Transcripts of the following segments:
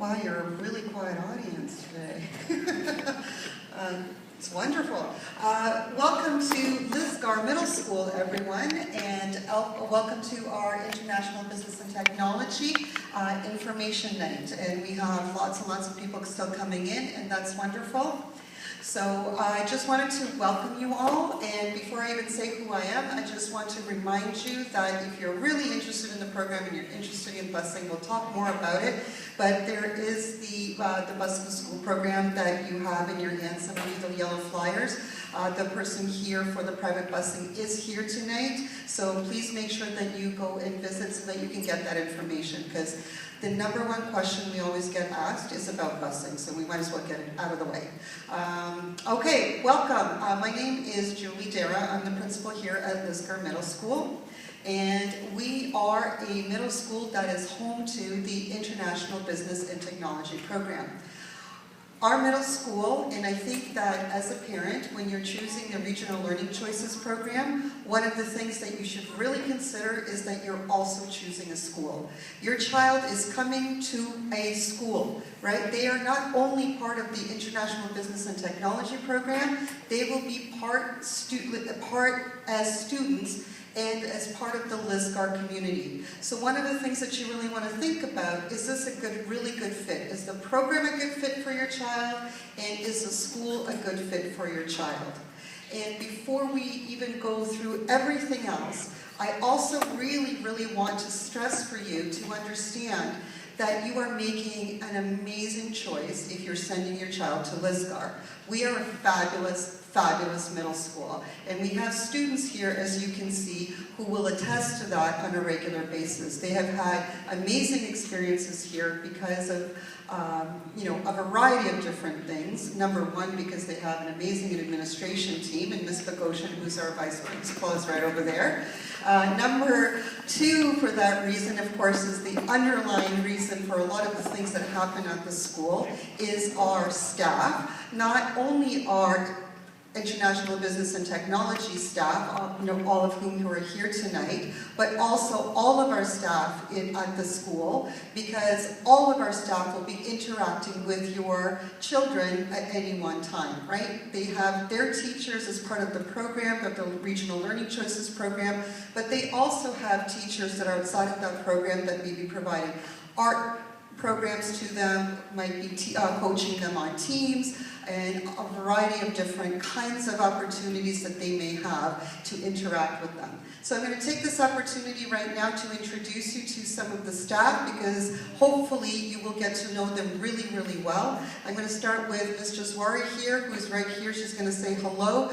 Wow, you're a really quiet audience today. It's wonderful. Welcome to Lisgar Middle School, everyone, and welcome to our International Business and Technology Information Night. And we have lots and lots of people still coming in, and that's wonderful. So I just wanted to welcome you all, and before I even say who I am, I just want to remind you that if you're really interested in the program and you're interested in busing, we'll talk more about it, but there is the Bus to School program that you have in your hands, some of the yellow flyers. The person here for the private busing is here tonight, so please make sure that you go and visit so that you can get that information, because the number one question we always get asked is about busing, so we might as well get it out of the way. Okay, welcome. My name is Julie Dara. I'm the principal here at Lisgar Middle School, and we are a middle school that is home to the International Business and Technology program. Our middle school, and I think that as a parent, when you're choosing the Regional Learning Choices program, one of the things that you should really consider is that you're also choosing a school. Your child is coming to a school, right? They are not only part of the International Business and Technology program, they will be part as students and as part of the Lisgar community. So one of the things that you really want to think about, is this a really good fit? Is the program a good fit for your child? And is the school a good fit for your child? And before we even go through everything else, I also really want to stress for you to understand that you are making an amazing choice if you're sending your child to Lisgar. We are a fabulous middle school, and we have students here, as you can see, who will attest to that on a regular basis. They have had amazing experiences here because of a variety of different things. Number one, because they have an amazing administration team, and Ms. Bogosian, who's our vice principal, is right over there. Number two, for that reason, of course, is the underlying reason for a lot of the things that happen at the school is our staff. Not only our International Business and Technology staff, all of whom are here tonight, but also all of our staff at the school, because all of our staff will be interacting with your children at any one time, right? They have their teachers as part of the program, of the Regional Learning Choices program, but they also have teachers that are outside of that program that may be providing art programs to them, might be coaching them on teams, and a variety of different kinds of opportunities that they may have to interact with them. So I'm going to take this opportunity right now to introduce you to some of the staff, because hopefully you will get to know them really well. I'm going to start with Ms. Jaswari here, who is right here. She's going to say hello.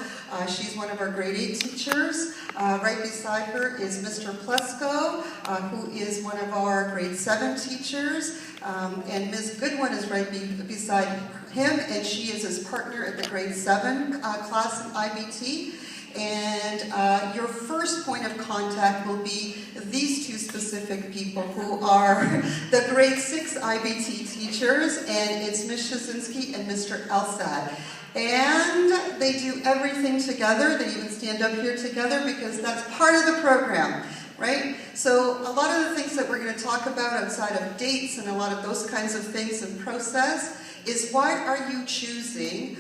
She's one of our grade 8 teachers. Right beside her is Mr. Plesko, who is one of our grade 7 teachers. And Ms. Goodwin is right beside him, and she is his partner at the grade 7 class in IBT. And your first point of contact will be these two specific people, who are the grade 6 IBT teachers, and it's Ms. Shazinski and Mr. Elsad. And they do everything together. They even stand up here together because that's part of the program, right? So a lot of the things that we're going to talk about outside of dates and a lot of those kinds of things and process is, why are you choosing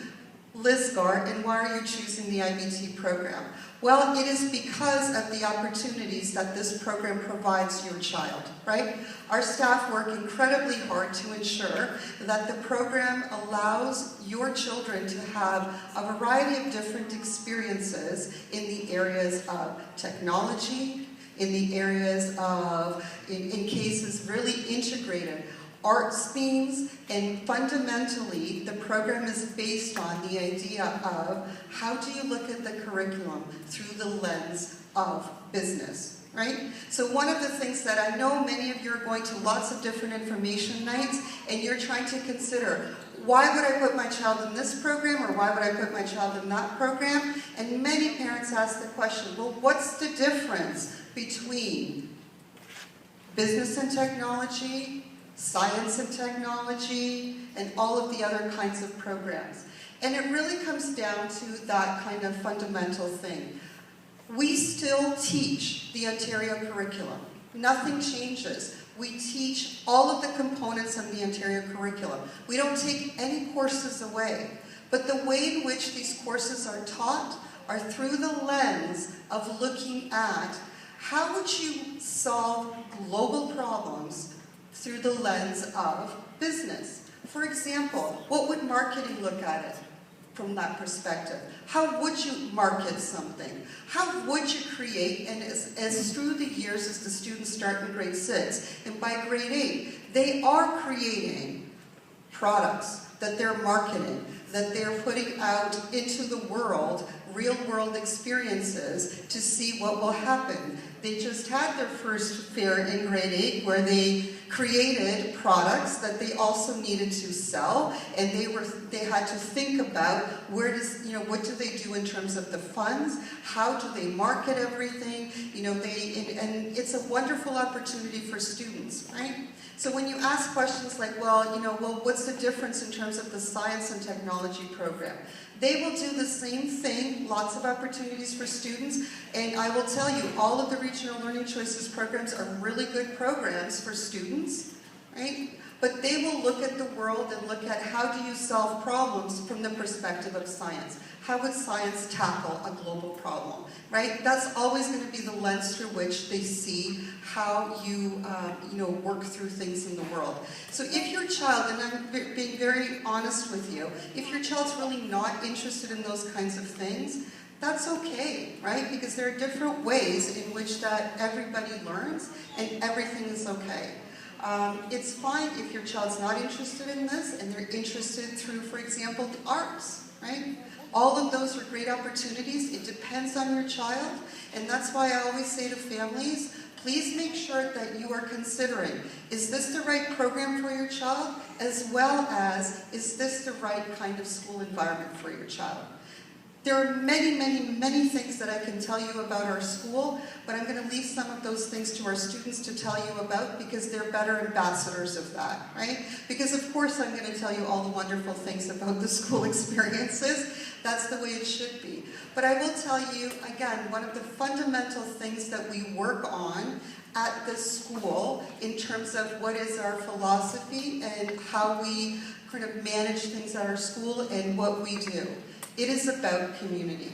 Lisgar and why are you choosing the IBT program? Well, it is because of the opportunities that this program provides your child, right? Our staff work incredibly hard to ensure that the program allows your children to have a variety of different experiences in the areas of technology, in the areas of, in cases, really integrated arts themes, and fundamentally the program is based on the idea of how do you look at the curriculum through the lens of business, right? So one of the things that I know many of you are going to lots of different information nights, and you're trying to consider, why would I put my child in this program, or why would I put my child in that program? And many parents ask the question, well, what's the difference between business and technology, science and technology, and all of the other kinds of programs? And it really comes down to that kind of fundamental thing. We still teach the Ontario curriculum. Nothing changes. We teach all of the components of the Ontario curriculum. We don't take any courses away, but the way in which these courses are taught are through the lens of looking at how would you solve global problems through the lens of business. For example, what would marketing look at it from that perspective? How would you market something? How would you create, and as through the years as the students start in grade 6, and by grade 8, they are creating products that they're marketing, that they're putting out into the world, real-world experiences to see what will happen. They just had their first fair in grade 8 where they created products that they also needed to sell, and they had to think about what do they do in terms of the funds, how do they market everything, and it's a wonderful opportunity for students, right? So when you ask questions like, well, what's the difference in terms of the science and technology program? They will do the same thing, lots of opportunities for students, and I will tell you, all of the Regional Learning Choices programs are really good programs for students, right? But they will look at the world and look at how do you solve problems from the perspective of science. How would science tackle a global problem, right? That's always going to be the lens through which they see how you, work through things in the world. So if your child, and I'm being very honest with you, if your child's really not interested in those kinds of things, that's okay, right? Because there are different ways in which that everybody learns, and everything is okay. It's fine if your child's not interested in this, and they're interested through, for example, the arts, right? All of those are great opportunities. It depends on your child, and that's why I always say to families, please make sure that you are considering, is this the right program for your child, as well as, is this the right kind of school environment for your child? There are many, many, many things that I can tell you about our school, but I'm going to leave some of those things to our students to tell you about because they're better ambassadors of that, right? Because of course I'm going to tell you all the wonderful things about the school experiences. That's the way it should be. But I will tell you, again, one of the fundamental things that we work on at the school in terms of what is our philosophy and how we kind of manage things at our school and what we do. It is about community.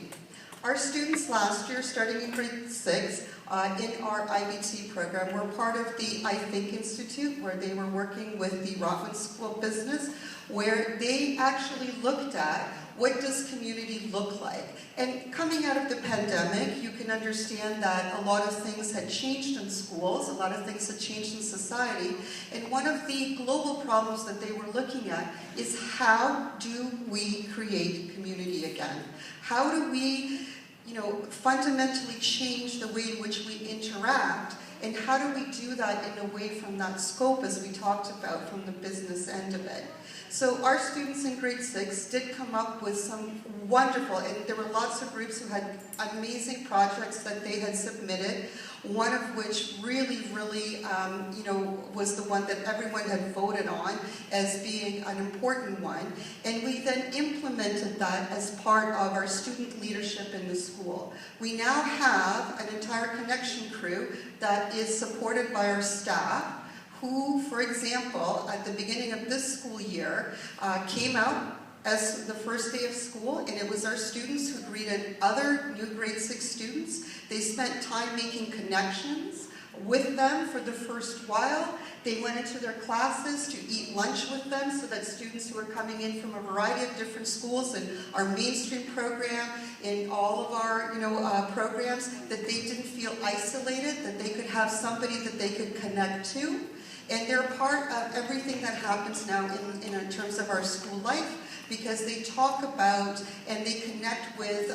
Our students last year, starting in grade 6, in our IBT program, were part of the I Think Institute, where they were working with the Rotman School of Business, where they actually looked at what does community look like. And coming out of the pandemic, you can understand that a lot of things had changed in schools, a lot of things had changed in society, and one of the global problems that they were looking at is how do we create community again? How do we, fundamentally change the way in which we interact, and how do we do that in a way from that scope, as we talked about, from the business end of it? So our students in grade 6 did come up with some wonderful, and there were lots of groups who had amazing projects that they had submitted, one of which really, was the one that everyone had voted on as being an important one. And we then implemented that as part of our student leadership in the school. We now have an entire connection crew that is supported by our staff, who, for example, at the beginning of this school year, came out as the first day of school, and it was our students who greeted other new grade 6 students. They spent time making connections with them for the first while. They went into their classes to eat lunch with them so that students who were coming in from a variety of different schools and our mainstream program and all of our programs, that they didn't feel isolated, that they could have somebody that they could connect to. And they're part of everything that happens now in terms of our school life, because they talk about and they connect with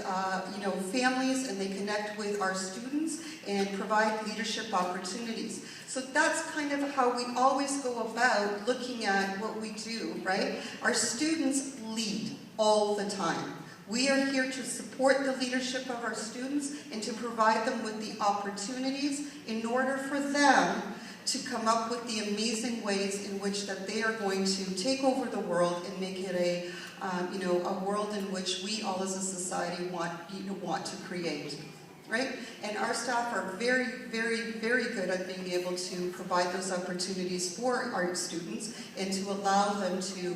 families, and they connect with our students and provide leadership opportunities. So that's kind of how we always go about looking at what we do, right? Our students lead all the time. We are here to support the leadership of our students and to provide them with the opportunities in order for them to come up with the amazing ways in which that they are going to take over the world and make it a world in which we all as a society want to create. right? And our staff are very, very, very good at being able to provide those opportunities for our students and to allow them to,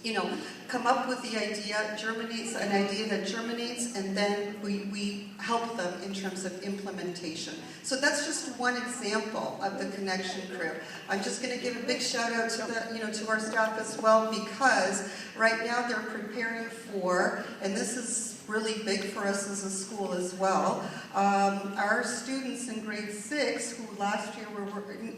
you know, come up with the idea, an idea that germinates, and then we help them in terms of implementation. So that's just one example of the Connection Crew. I'm just going to give a big shout out to to our staff as well, because right now they're preparing for, and this is really big for us as a school as well, our students in grade 6, who last year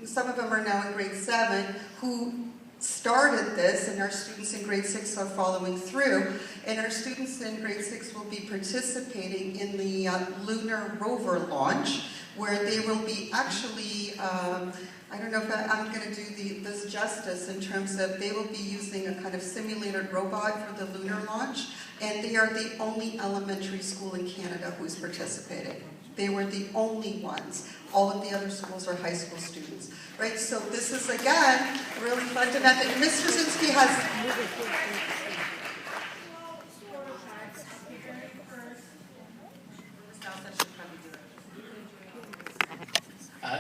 some of them are now in grade 7, who started this, and our students in grade 6 are following through, and our students in grade 6 will be participating in the lunar rover launch, where they will be actually, I don't know if I'm going to do this justice in terms of, they will be using a kind of simulated robot for the lunar launch, and they are the only elementary school in Canada who's participating. They were the only ones. All of the other schools are high school students, right? So this is, again, really fundamental. Ms. Straczynski has...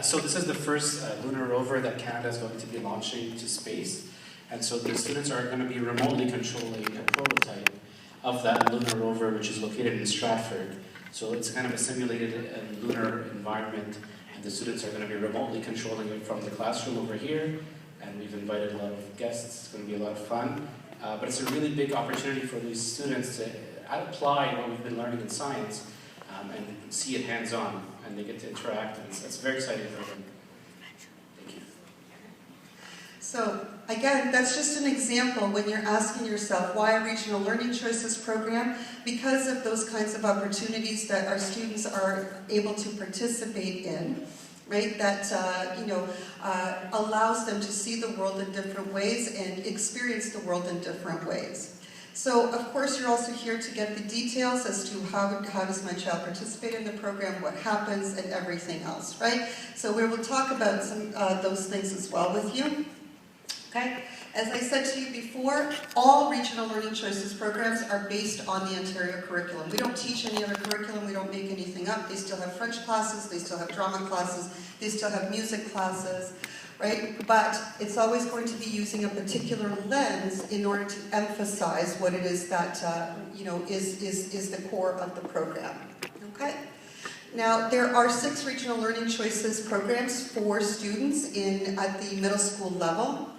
So this is the first lunar rover that Canada is going to be launching to space. And so the students are going to be remotely controlling a prototype of that lunar rover, which is located in Stratford. So it's kind of a simulated lunar environment, and the students are going to be remotely controlling it from the classroom over here, and we've invited a lot of guests. It's going to be a lot of fun, but it's a really big opportunity for these students to apply what we've been learning in science and see it hands-on, and they get to interact, and it's very exciting for them. Thank you. So again, that's just an example when you're asking yourself, why a regional learning choices program? Because of those kinds of opportunities that our students are able to participate in, right? That allows them to see the world in different ways and experience the world in different ways. So, of course, you're also here to get the details as to how does my child participate in the program, what happens, and everything else, right? So we will talk about some those things as well with you. Okay? As I said to you before, all regional learning choices programs are based on the Ontario curriculum. We don't teach any other curriculum, we don't make anything up. They still have French classes, they still have drama classes, they still have music classes, right? But it's always going to be using a particular lens in order to emphasize what it is that is the core of the program. Okay? Now, there are 6 regional learning choices programs for students at the middle school level.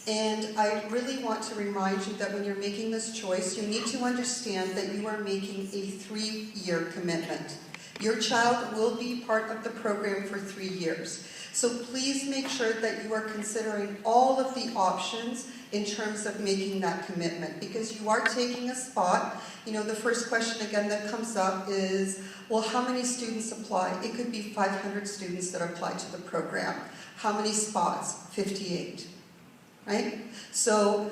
And I really want to remind you that when you're making this choice, you need to understand that you are making a 3-year commitment. Your child will be part of the program for 3 years. So please make sure that you are considering all of the options in terms of making that commitment, because you are taking a spot. You know, the first question again that comes up is, well, how many students apply? It could be 500 students that apply to the program. How many spots? 58. Right? So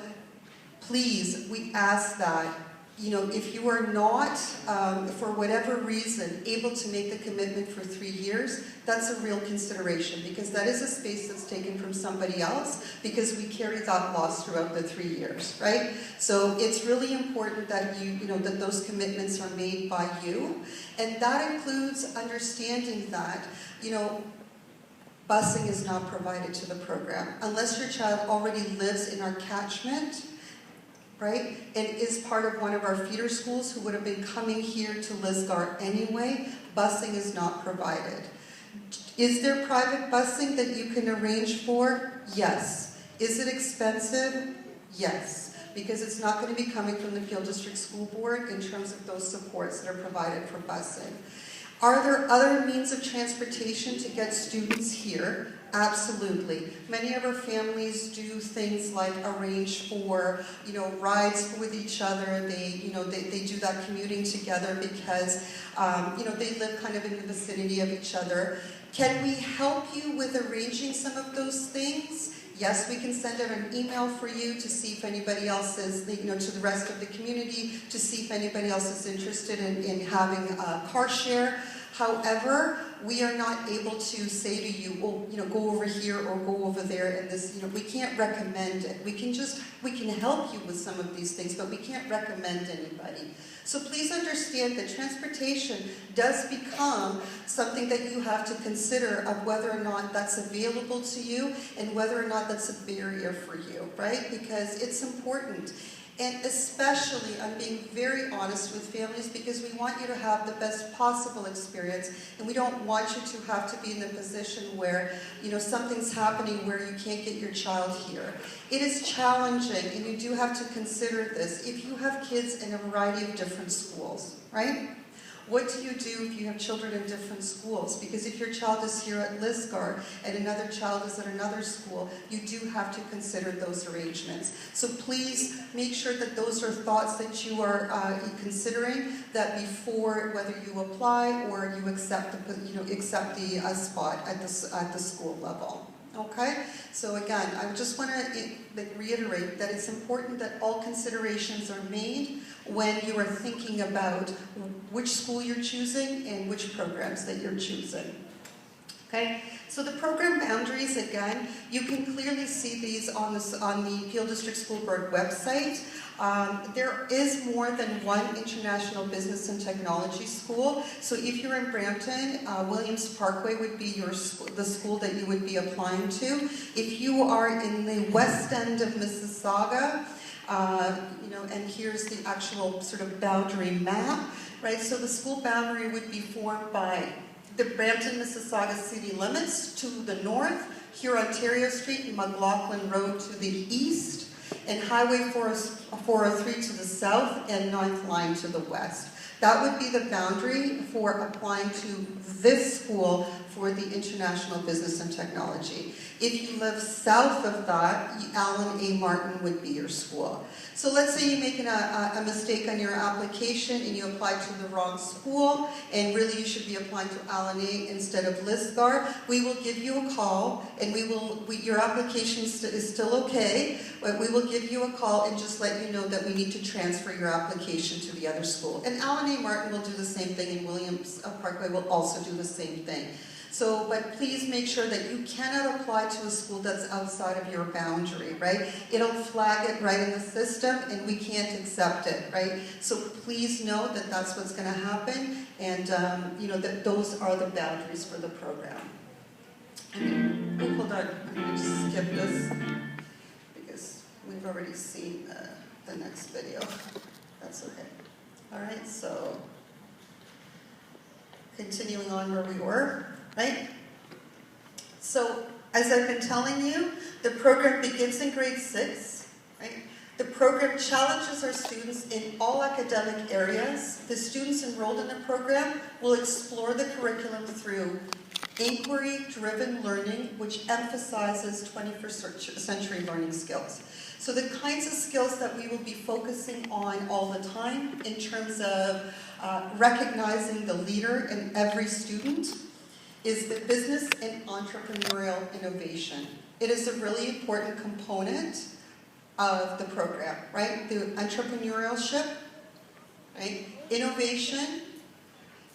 please, we ask that, if you are not, for whatever reason, able to make the commitment for 3 years, that's a real consideration, because that is a space that's taken from somebody else, because we carry that loss throughout the 3 years, right? So it's really important that that those commitments are made by you, and that includes understanding that, busing is not provided to the program. Unless your child already lives in our catchment, right, and is part of one of our feeder schools who would have been coming here to Lisgar anyway, busing is not provided. Is there private busing that you can arrange for? Yes. Is it expensive? Yes. Because it's not going to be coming from the Peel District School Board in terms of those supports that are provided for busing. Are there other means of transportation to get students here? Absolutely. Many of our families do things like arrange for, rides with each other. They do that commuting together because, they live kind of in the vicinity of each other. Can we help you with arranging some of those things? Yes, we can send out an email for you to see if anybody else is, to the rest of the community, to see if anybody else is interested in having a car share. However, we are not able to say to you, well, go over here or go over there, and this, we can't recommend it. We can help you with some of these things, but we can't recommend anybody. So please understand that transportation does become something that you have to consider of whether or not that's available to you and whether or not that's a barrier for you, right? Because it's important. And especially, I'm being very honest with families because we want you to have the best possible experience, and we don't want you to have to be in the position where, something's happening where you can't get your child here. It is challenging, and you do have to consider this. If you have kids in a variety of different schools, right? What do you do if you have children in different schools? Because if your child is here at Lisgar and another child is at another school, you do have to consider those arrangements. So please make sure that those are thoughts that you are considering, that before whether you apply or you accept the spot at the school level. Okay? So again, I just want to reiterate that it's important that all considerations are made when you are thinking about which school you're choosing and which programs that you're choosing. Okay? So the program boundaries, again, you can clearly see these on the Peel District School Board website. There is more than one international business and technology school. So if you're in Brampton, Williams Parkway would be the school that you would be applying to. If you are in the west end of Mississauga, and here's the actual sort of boundary map, right? So the school boundary would be formed by the Brampton, Mississauga city limits to the north, here Ontario Street and McLaughlin Road to the east, and Highway 403 to the south, and Ninth Line to the west. That would be the boundary for applying to this school for the International Business and Technology. If you live south of that, Allen A. Martin would be your school. So let's say you make a mistake on your application and you apply to the wrong school, and really you should be applying to Allen A. instead of Lisgar. We will give you a call, and your application is still okay, but we will give you a call and just let you know that we need to transfer your application to the other school. And Allen A. Martin will do the same thing, and Williams Parkway will also do the same thing. So, but please make sure that you cannot apply to a school that's outside of your boundary, right? It'll flag it right in the system, and we can't accept it, right? So please know that that's what's going to happen, and that those are the boundaries for the program. Hold on, I'm going to just skip this because we've already seen the next video. That's okay. All right, so continuing on where we were. Right? So, as I've been telling you, the program begins in grade 6. Right? The program challenges our students in all academic areas. The students enrolled in the program will explore the curriculum through inquiry-driven learning, which emphasizes 21st century learning skills. So the kinds of skills that we will be focusing on all the time in terms of recognizing the leader in every student is the business and entrepreneurial innovation. It is a really important component of the program, right? The entrepreneurship, right? Innovation,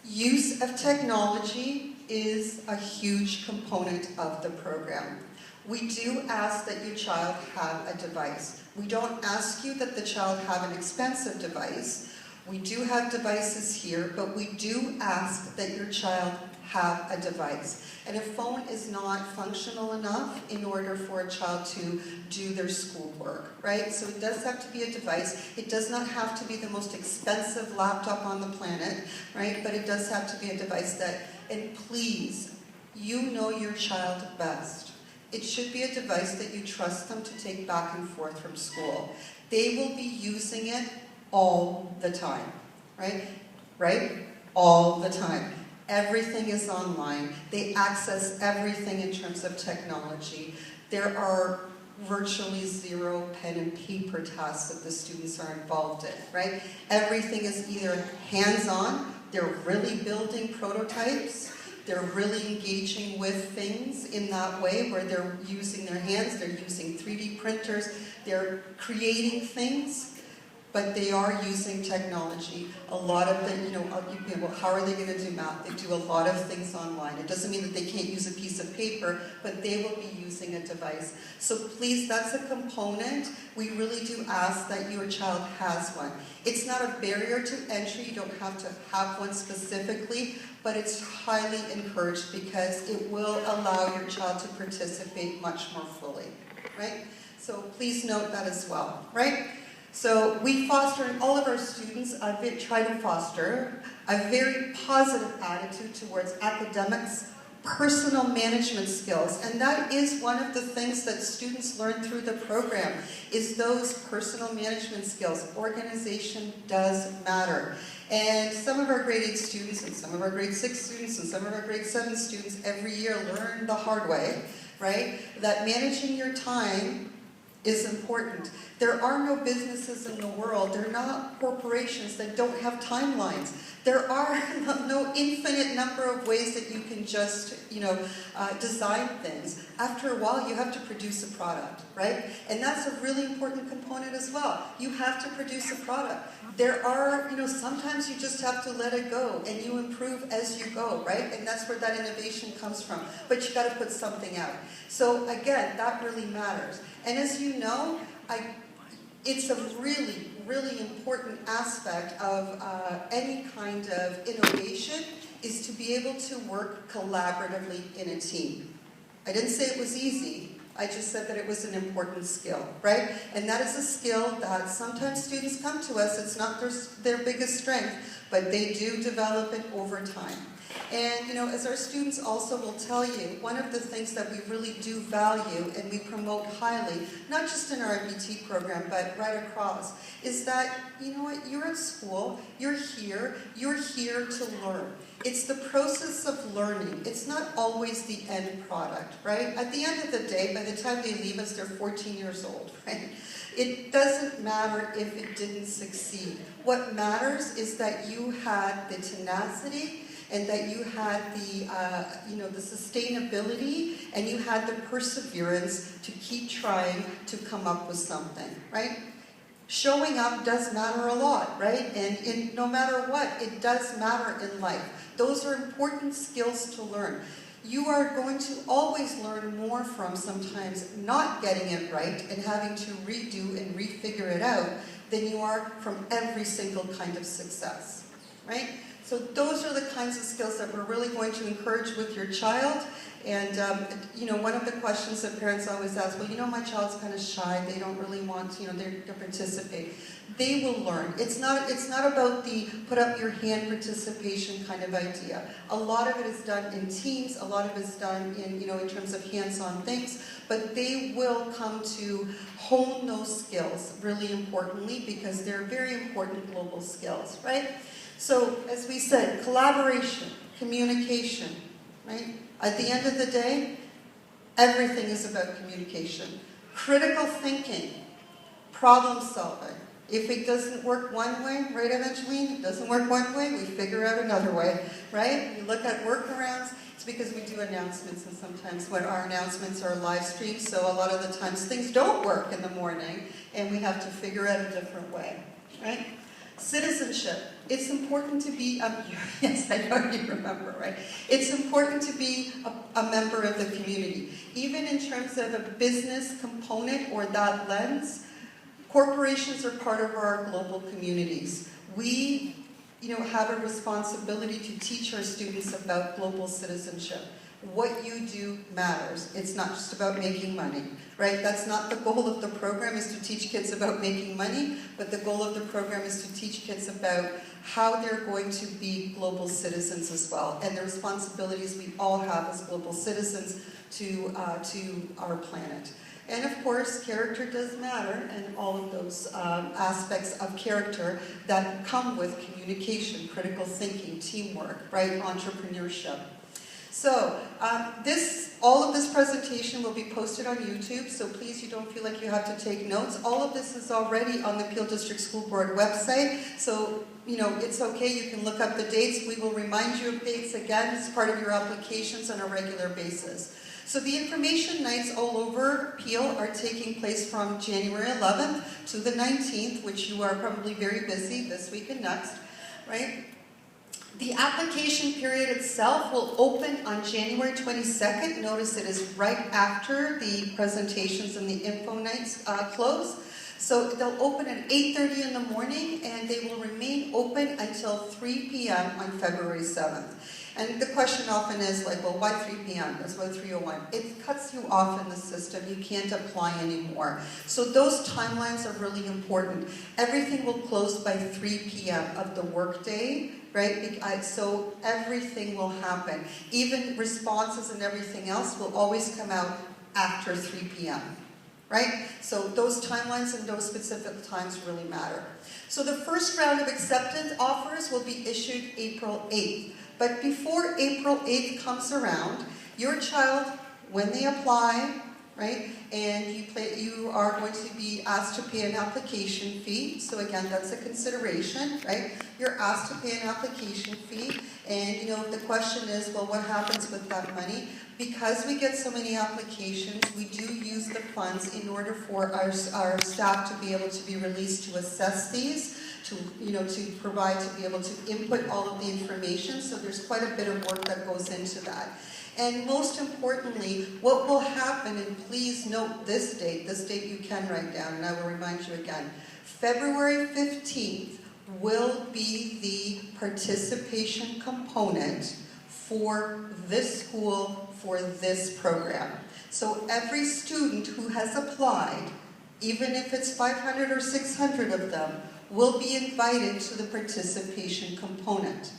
use of technology is a huge component of the program. We do ask that your child have a device. We don't ask you that the child have an expensive device. We do have devices here, but we do ask that your child have a device. And a phone is not functional enough in order for a child to do their schoolwork, right? So it does have to be a device. It does not have to be the most expensive laptop on the planet, right? But it does have to be a device that, and please, you know your child best. It should be a device that you trust them to take back and forth from school. They will be using it all the time, right? Right? All the time. Everything is online. They access everything in terms of technology. There are virtually zero pen and paper tasks that the students are involved in, right? Everything is either hands-on, they're really building prototypes, they're really engaging with things in that way where they're using their hands, they're using 3D printers, they're creating things, but they are using technology. A lot of them, well, how are they going to do math? They do a lot of things online. It doesn't mean that they can't use a piece of paper, but they will be using a device. So please, that's a component. We really do ask that your child has one. It's not a barrier to entry. You don't have to have one specifically, but it's highly encouraged because it will allow your child to participate much more fully, right? So please note that as well, right? So we foster in all of our students, try to foster a very positive attitude towards academics, personal management skills, and that is one of the things that students learn through the program, is those personal management skills. Organization does matter. And some of our grade 8 students, and some of our grade 6 students, and some of our grade 7 students every year learn the hard way, right? That managing your time is important. There are no businesses in the world, they're not corporations that don't have timelines. There are no infinite number of ways that you can just, design things. After a while, you have to produce a product, right? And that's a really important component as well. You have to produce a product. There are, sometimes you just have to let it go and you improve as you go, right? And that's where that innovation comes from. But you got to put something out. So again, that really matters. And as you know, it's a really, really important aspect of any kind of innovation is to be able to work collaboratively in a team. I didn't say it was easy. I just said that it was an important skill, right? And that is a skill that sometimes students come to us, it's not their biggest strength, but they do develop it over time. And, as our students also will tell you, one of the things that we really do value and we promote highly, not just in our IBT program, but right across, is that, you're at school, you're here to learn. It's the process of learning. It's not always the end product, right? At the end of the day, by the time they leave us, they're 14 years old, right? It doesn't matter if it didn't succeed. What matters is that you had the tenacity and that you had the sustainability and you had the perseverance to keep trying to come up with something, right? Showing up does matter a lot, right? And no matter what, it does matter in life. Those are important skills to learn. You are going to always learn more from sometimes not getting it right and having to redo and refigure it out than you are from every single kind of success, right? So those are the kinds of skills that we're really going to encourage with your child. And, one of the questions that parents always ask, well, my child's kind of shy, they don't really want to, to participate. They will learn. It's not about the put up your hand participation kind of idea. A lot of it is done in teams, a lot of it is done in, in terms of hands-on things, but they will come to hone those skills really importantly because they're very important global skills, right? So, as we said, collaboration, communication, right? At the end of the day, everything is about communication. Critical thinking, problem solving. If it doesn't work one way, right, Evangeline? It doesn't work one way, we figure out another way, right? We look at workarounds. It's because we do announcements, and sometimes when our announcements are live streamed, so a lot of the times things don't work in the morning, and we have to figure out a different way, right? Citizenship. It's important to be, yes, I know you remember, right? It's important to be a member of the community. Even in terms of a business component or that lens, corporations are part of our global communities. We, have a responsibility to teach our students about global citizenship. What you do matters. It's not just about making money, right? That's not the goal of the program, is to teach kids about making money, but the goal of the program is to teach kids about how they're going to be global citizens as well, and the responsibilities we all have as global citizens to our planet. And of course, character does matter, and all of those aspects of character that come with communication, critical thinking, teamwork, right? Entrepreneurship. So, all of this presentation will be posted on YouTube, so please, you don't feel like you have to take notes. All of this is already on the Peel District School Board website, so, it's okay, you can look up the dates. We will remind you of dates again as part of your applications on a regular basis. So the information nights all over Peel are taking place from January 11th to the 19th, which you are probably very busy this week and next, right? The application period itself will open on January 22nd. Notice it is right after the presentations and the info nights close. So they'll open at 8:30 in the morning and they will remain open until 3 p.m. on February 7th. And the question often is like, well, why 3 p.m.? That's why 3:01. It cuts you off in the system. You can't apply anymore. So those timelines are really important. Everything will close by 3 p.m. of the workday, right? So everything will happen. Even responses and everything else will always come out after 3 p.m. Right? So those timelines and those specific times really matter. So the first round of acceptance offers will be issued April 8th. But before April 8th comes around, your child, when they apply, right, and you are going to be asked to pay an application fee. So again, that's a consideration, right? You're asked to pay an application fee, and the question is, well, what happens with that money? Because we get so many applications, we do use the funds in order for our staff to be able to be released to assess these, to provide, to be able to input all of the information. So there's quite a bit of work that goes into that. And most importantly, what will happen, and please note this date you can write down, and I will remind you again, February 15th will be the participation component for this school, for this program. So every student who has applied, even if it's 500 or 600 of them, will be invited to the participation component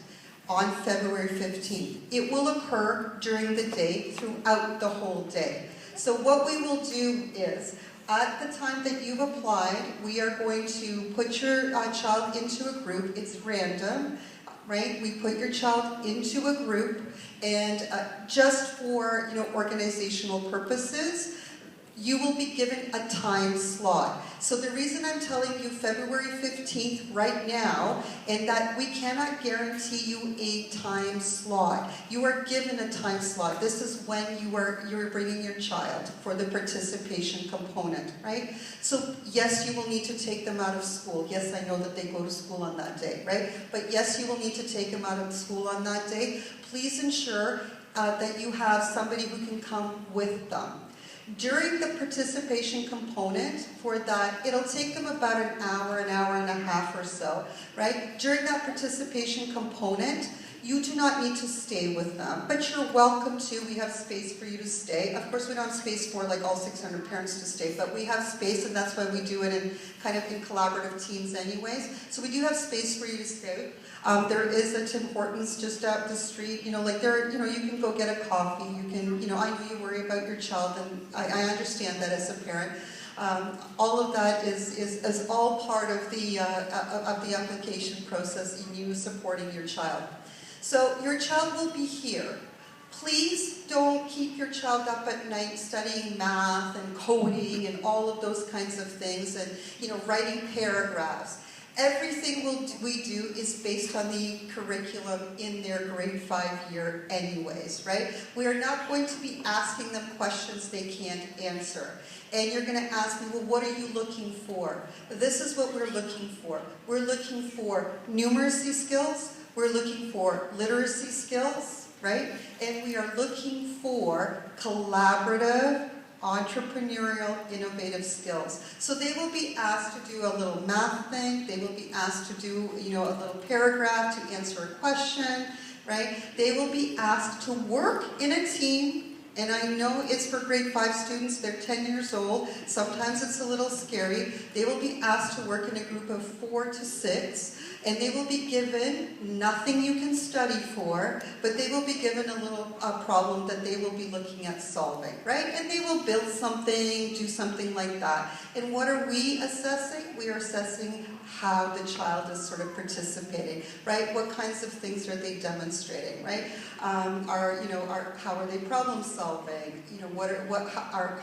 on February 15th. It will occur during the day, throughout the whole day. So what we will do is, at the time that you've applied, we are going to put your child into a group. It's random, right? We put your child into a group, and just for organizational purposes, you will be given a time slot. So the reason I'm telling you February 15th right now, and that we cannot guarantee you a time slot. You are given a time slot. This is when you're bringing your child for the participation component, right? So yes, you will need to take them out of school. Yes, I know that they go to school on that day, right? But yes, you will need to take them out of school on that day. Please ensure that you have somebody who can come with them. During the participation component for that, it'll take them about an hour and a half or so, right? During that participation component, you do not need to stay with them, but you're welcome to. We have space for you to stay. Of course, we don't have space for like all 600 parents to stay, but we have space, and that's why we do it in collaborative teams anyways. So we do have space for you to stay. There is a Tim Hortons just up the street. You can go get a coffee. You can, I know you worry about your child, and I understand that as a parent. All of that is all part of the application process in you supporting your child. So your child will be here. Please don't keep your child up at night studying math and coding and all of those kinds of things and writing paragraphs. Everything we do is based on the curriculum in their grade 5 year anyways, right? We are not going to be asking them questions they can't answer. And you're going to ask me, well, what are you looking for? This is what we're looking for. We're looking for numeracy skills. We're looking for literacy skills, right? And we are looking for collaborative, entrepreneurial, innovative skills. So they will be asked to do a little math thing. They will be asked to do, a little paragraph to answer a question, right? They will be asked to work in a team. And I know it's for grade 5 students. They're 10 years old. Sometimes it's a little scary. They will be asked to work in a group of 4 to 6. And they will be given nothing you can study for, but they will be given a problem that they will be looking at solving, right? And they will build something, do something like that. And what are we assessing? We are assessing how the child is sort of participating, right? What kinds of things are they demonstrating, right? How are they problem solving?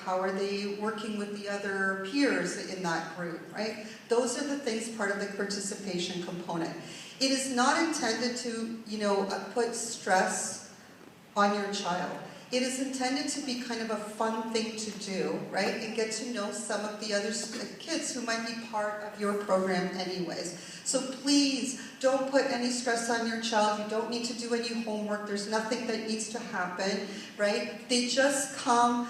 How are they working with the other peers in that group, right? Those are the things part of the participation component. It is not intended to, put stress on your child. it is intended to be kind of a fun thing to do, right? And get to know some of the other kids who might be part of your program anyways. So please, don't put any stress on your child. You don't need to do any homework. There's nothing that needs to happen, right? They just come,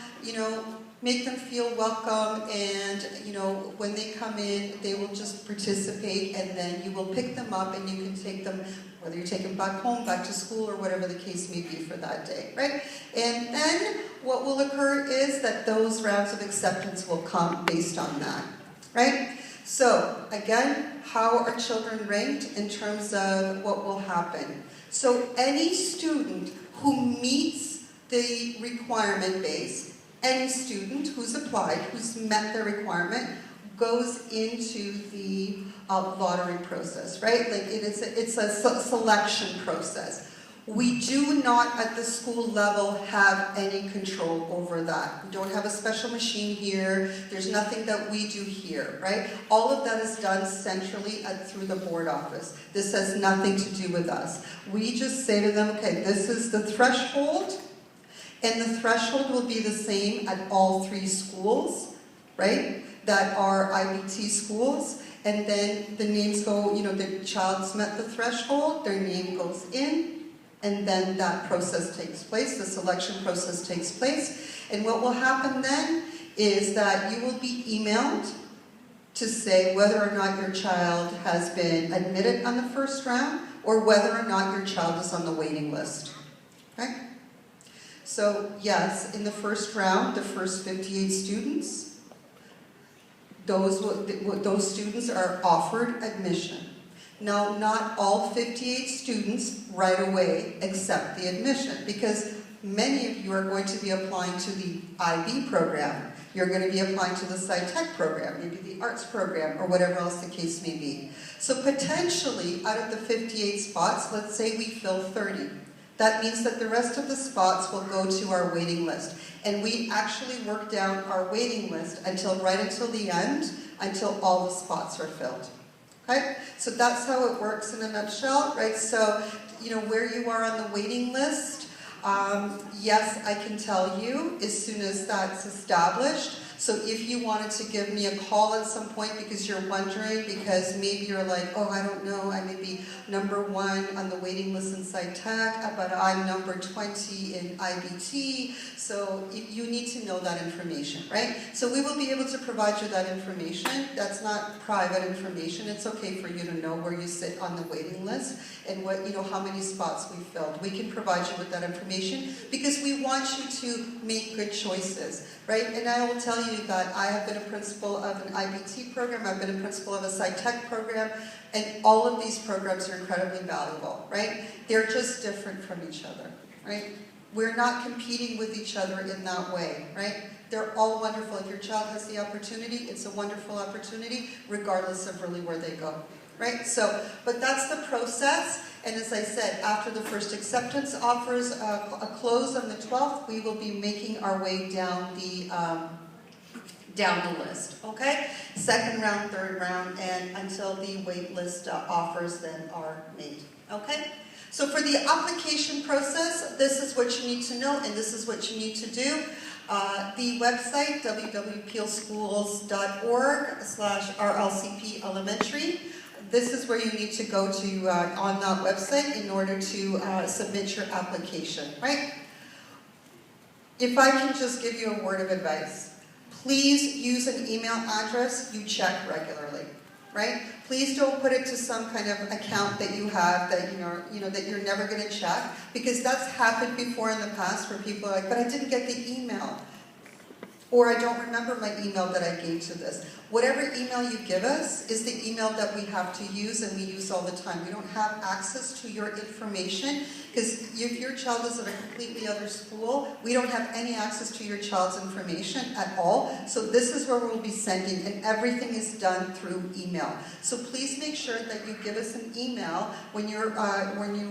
make them feel welcome, and when they come in, they will just participate, and then you will pick them up and you can take them, whether you take them back home, back to school, or whatever the case may be for that day, right? And then what will occur is that those rounds of acceptance will come based on that, right? So again, how are children ranked in terms of what will happen? So any student who meets the requirement base, any student who's applied, who's met the requirement, goes into the lottery process, right? Like it's a selection process. We do not at the school level have any control over that. We don't have a special machine here. There's nothing that we do here, right? All of that is done centrally through the board office. This has nothing to do with us. We just say to them, okay, this is the threshold, and the threshold will be the same at all 3 schools, right? That are IBT schools. And then the names go, the child's met the threshold, their name goes in, and then that process takes place, the selection process takes place. And what will happen then is that you will be emailed to say whether or not your child has been admitted on the first round, or whether or not your child is on the waiting list. Okay? So yes, in the first round, the first 58 students, those students are offered admission. Now, not all 58 students right away accept the admission, because many of you are going to be applying to the IB program. You're going to be applying to the Sci-Tech program, maybe the arts program, or whatever else the case may be. So potentially, out of the 58 spots, let's say we fill 30. That means that the rest of the spots will go to our waiting list. And we actually work down our waiting list right until the end, until all the spots are filled. Okay? So that's how it works in a nutshell, right? So, where you are on the waiting list, yes, I can tell you as soon as that's established. So if you wanted to give me a call at some point because you're wondering, because maybe you're like, oh, I don't know, I may be number 1 on the waiting list in Sci-Tech, but I'm number 20 in IBT, so you need to know that information, right? So we will be able to provide you that information. That's not private information. It's okay for you to know where you sit on the waiting list and what, how many spots we filled. We can provide you with that information because we want you to make good choices, right? And I will tell you that I have been a principal of an IBT program, I've been a principal of a Sci-Tech program, and all of these programs are incredibly valuable, right? They're just different from each other, right? We're not competing with each other in that way, right? They're all wonderful. If your child has the opportunity, it's a wonderful opportunity, regardless of really where they go, right? So, but that's the process. And as I said, after the first acceptance offers close on the 12th, we will be making our way down the list, okay? Second round, third round, and until the wait list offers then are made, okay? So for the application process, this is what you need to know, and this is what you need to do. The website, www.peelschools.org/RLCP Elementary. This is where you need to go to on that website in order to submit your application, right? If I can just give you a word of advice, please use an email address you check regularly, right? Please don't put it to some kind of account that you have that that you're never going to check, because that's happened before in the past where people are like, but I didn't get the email. Or I don't remember my email that I gave to this. Whatever email you give us is the email that we have to use, and we use all the time. We don't have access to your information, because if your child is at a completely other school, we don't have any access to your child's information at all. So this is where we'll be sending, and everything is done through email. So please make sure that you give us an email when you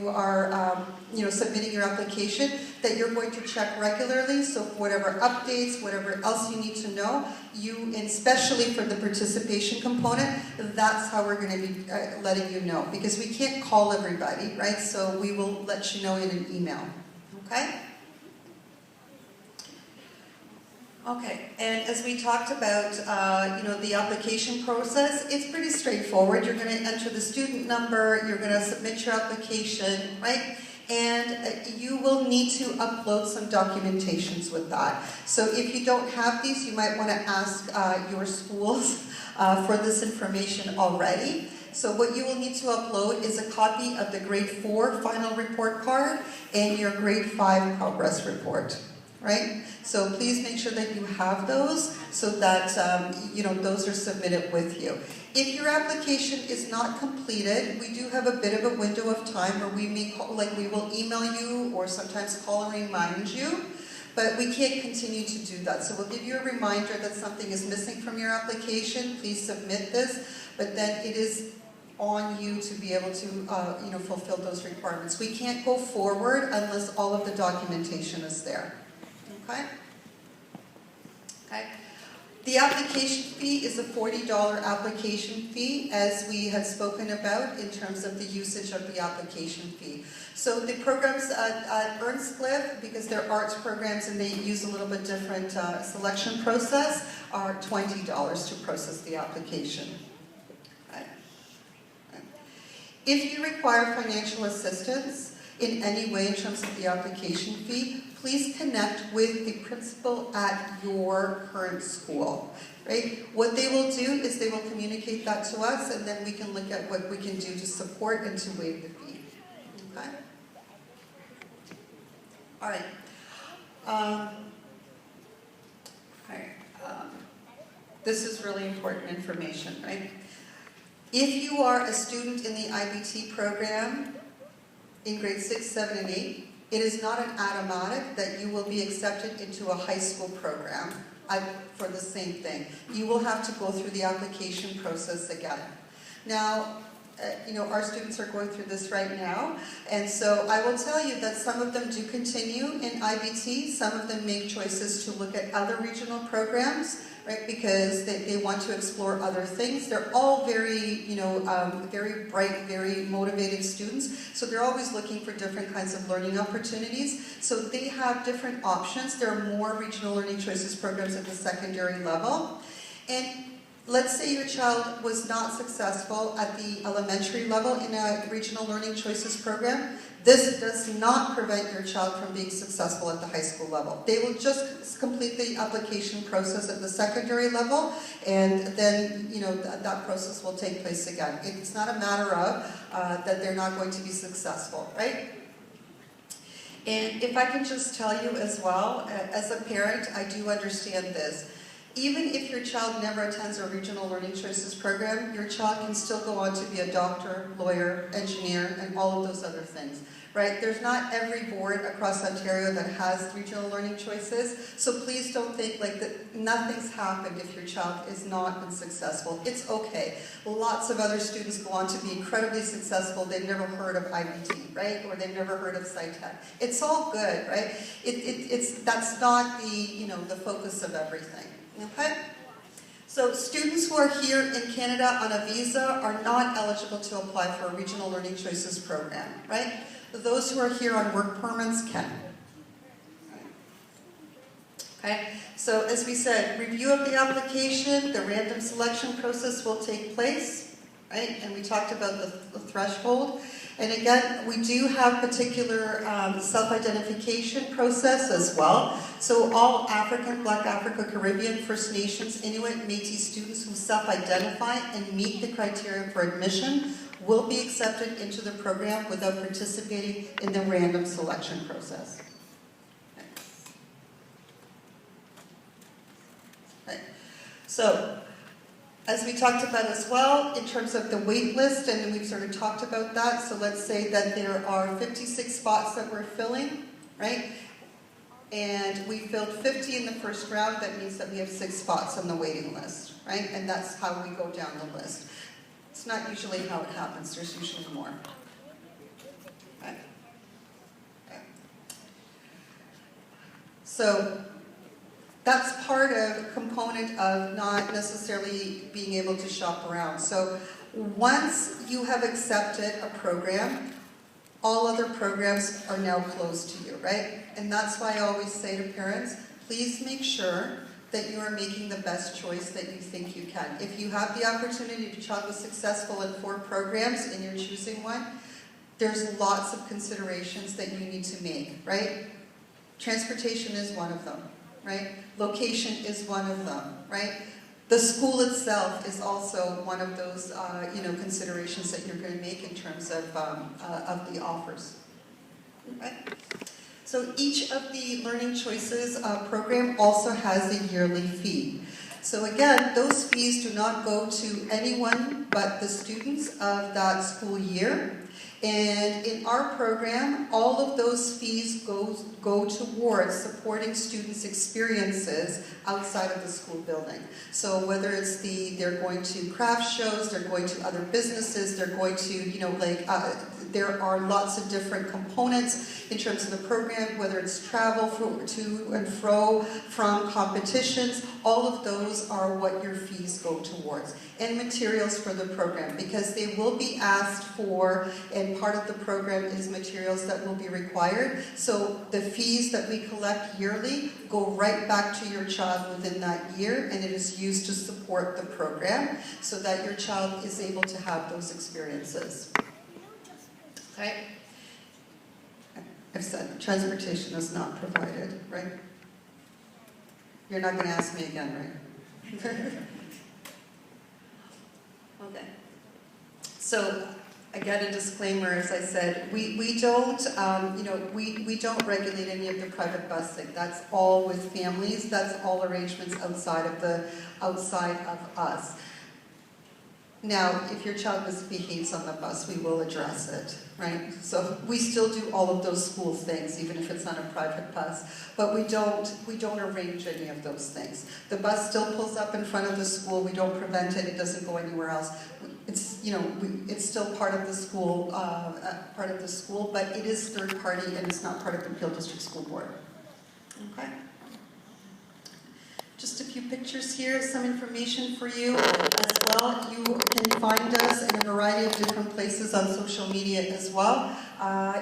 are submitting your application, that you're going to check regularly. So whatever updates, whatever else you need to know, and especially for the participation component, that's how we're going to be letting you know, because we can't call everybody, right? So we will let you know in an email, okay? Okay, and as we talked about, the application process, it's pretty straightforward. You're going to enter the student number, you're going to submit your application, right? And you will need to upload some documentations with that. So if you don't have these, you might want to ask your schools for this information already. So what you will need to upload is a copy of the grade 4 final report card and your grade 5 progress report. Right? So please make sure that you have those so that those are submitted with you. If your application is not completed, we do have a bit of a window of time where we will email you or sometimes call and remind you, but we can't continue to do that. So we'll give you a reminder that something is missing from your application. Please submit this, but then it is on you to be able to fulfill those requirements. We can't go forward unless all of the documentation is there. Okay? Okay. The application fee is a $40 application fee, as we had spoken about in terms of the usage of the application fee. So the programs at Earnscliffe, because they're arts programs and they use a little bit different selection process, are $20 to process the application. Okay. Okay. If you require financial assistance in any way in terms of the application fee, please connect with the principal at your current school, right? What they will do is they will communicate that to us, and then we can look at what we can do to support and to waive the fee, okay? All right. This is really important information, right? If you are a student in the IBT program in grade 6, 7, and 8, it is not an automatic that you will be accepted into a high school program for the same thing. You will have to go through the application process again. Now, our students are going through this right now, and so I will tell you that some of them do continue in IBT, some of them make choices to look at other regional programs, right, because they want to explore other things. They're all very, very bright, very motivated students, so they're always looking for different kinds of learning opportunities. So they have different options. There are more regional learning choices programs at the secondary level. And let's say your child was not successful at the elementary level in a regional learning choices program. This does not prevent your child from being successful at the high school level. They will just complete the application process at the secondary level, and then that process will take place again. It's not a matter of that they're not going to be successful, right? And if I can just tell you as well, as a parent, I do understand this. Even if your child never attends a regional learning choices program, your child can still go on to be a doctor, lawyer, engineer, and all of those other things, right? There's not every board across Ontario that has regional learning choices, so please don't think like that nothing's happened if your child is not been successful. It's okay. Lots of other students go on to be incredibly successful. They've never heard of IBT, right? Or they've never heard of SciTech. It's all good, right? That's not the focus of everything. Okay? So students who are here in Canada on a visa are not eligible to apply for a regional learning choices program, right? Those who are here on work permits can. Okay? So as we said, review of the application, the random selection process will take place, right? And we talked about the threshold. And again, we do have particular self-identification process as well. So all African, Black Africa, Caribbean, First Nations, Inuit, Métis students who self-identify and meet the criteria for admission will be accepted into the program without participating in the random selection process. Okay. So, as we talked about as well, in terms of the wait list, and we've sort of talked about that, so let's say that there are 56 spots that we're filling, right? And we filled 50 in the first round, that means that we have 6 spots on the waiting list, right? And that's how we go down the list. It's not usually how it happens, there's usually more. Okay. Okay. So, that's part of a component of not necessarily being able to shop around. So once you have accepted a program, all other programs are now closed to you, right? And that's why I always say to parents, please make sure that you are making the best choice that you think you can. If you have the opportunity to child was successful in 4 programs and you're choosing one, there's lots of considerations that you need to make, right? Transportation is one of them, right? Location is one of them, right? The school itself is also one of those, considerations that you're going to make in terms of the offers. Right? So each of the Learning Choices program also has a yearly fee. So again, those fees do not go to anyone but the students of that school year. And in our program, all of those fees go towards supporting students' experiences outside of the school building. So whether it's they're going to craft shows, they're going to other businesses, they're going to, there are lots of different components in terms of the program, whether it's travel to and fro from competitions, all of those are what your fees go towards. And materials for the program, because they will be asked for, and part of the program is materials that will be required. So the fees that we collect yearly go right back to your child within that year, and it is used to support the program so that your child is able to have those experiences. Okay? I've said transportation is not provided, right? You're not going to ask me again, right? Okay. So, again, a disclaimer, as I said, we don't, we don't regulate any of the private busing. That's all with families. That's all arrangements outside of us. Now, if your child misbehaves on the bus, we will address it, right? So we still do all of those school things, even if it's on a private bus. But we don't arrange any of those things. The bus still pulls up in front of the school. We don't prevent it. It doesn't go anywhere else. It's, it's still part of the school, but it is third party and it's not part of the Peel District School Board. Okay. Just a few pictures here, some information for you as well. You can find us in a variety of different places on social media as well.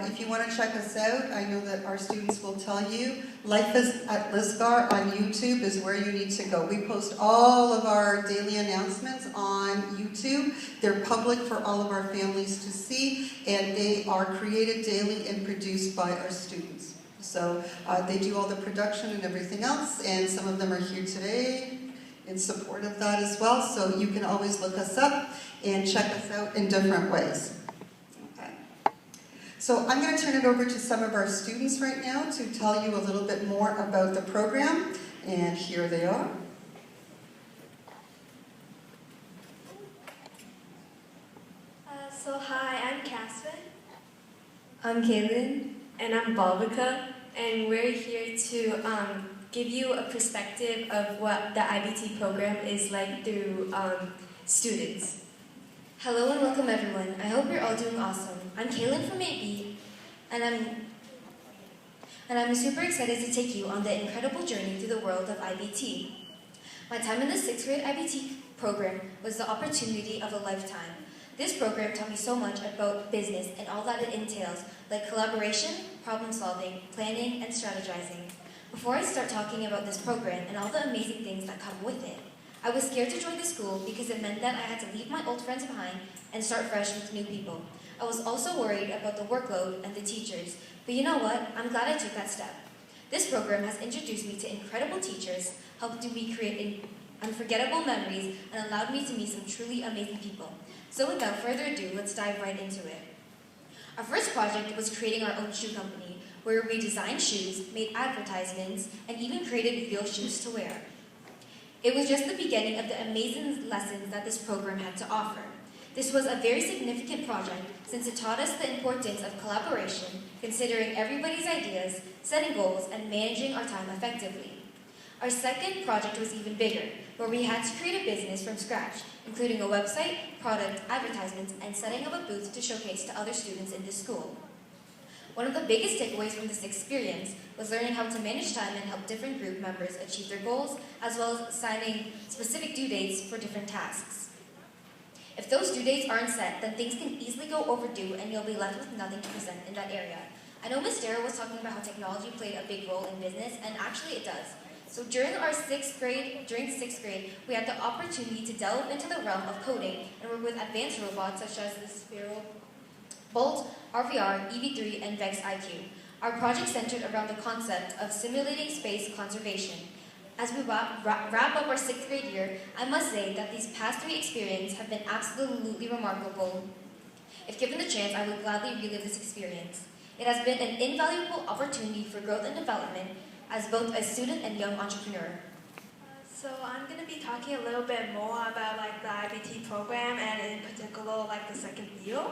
If you want to check us out, I know that our students will tell you, Life is at Lisgar on YouTube is where you need to go. We post all of our daily announcements on YouTube. They're public for all of our families to see, and they are created daily and produced by our students. So they do all the production and everything else, and some of them are here today in support of that as well. So you can always look us up and check us out in different ways. Okay. So I'm going to turn it over to some of our students right now to tell you a little bit more about the program, and here they are. So hi, I'm Casper. I'm Kaylin. And I'm Balbika. And we're here to give you a perspective of what the IBT program is like through students. Hello and welcome everyone. I hope you're all doing awesome. I'm Kaylin from IBT, and I'm super excited to take you on the incredible journey through the world of IBT. My time in the 6th grade IBT program was the opportunity of a lifetime. This program taught me so much about business and all that it entails, like collaboration, problem solving, planning, and strategizing. Before I start talking about this program and all the amazing things that come with it, I was scared to join the school because it meant that I had to leave my old friends behind and start fresh with new people. I was also worried about the workload and the teachers, but you know what? I'm glad I took that step. This program has introduced me to incredible teachers, helped me create unforgettable memories, and allowed me to meet some truly amazing people. So without further ado, let's dive right into it. Our first project was creating our own shoe company, where we designed shoes, made advertisements, and even created real shoes to wear. It was just the beginning of the amazing lessons that this program had to offer. This was a very significant project since it taught us the importance of collaboration, considering everybody's ideas, setting goals, and managing our time effectively. Our second project was even bigger, where we had to create a business from scratch, including a website, product, advertisements, and setting up a booth to showcase to other students in the school. One of the biggest takeaways from this experience was learning how to manage time and help different group members achieve their goals, as well as assigning specific due dates for different tasks. If those due dates aren't set, then things can easily go overdue and you'll be left with nothing to present in that area. I know Ms. Dara was talking about how technology played a big role in business, and actually it does. So during sixth grade, we had the opportunity to delve into the realm of coding and work with advanced robots such as the Sphero, Bolt, RVR, EV3, and Vex IQ. Our project centered around the concept of simulating space conservation. As we wrap up our 6th grade year, I must say that these past 3 experiences have been absolutely remarkable. If given the chance, I would gladly relive this experience. It has been an invaluable opportunity for growth and development as both a student and young entrepreneur. So I'm going to be talking a little bit more about the IBT program and in particular the second year.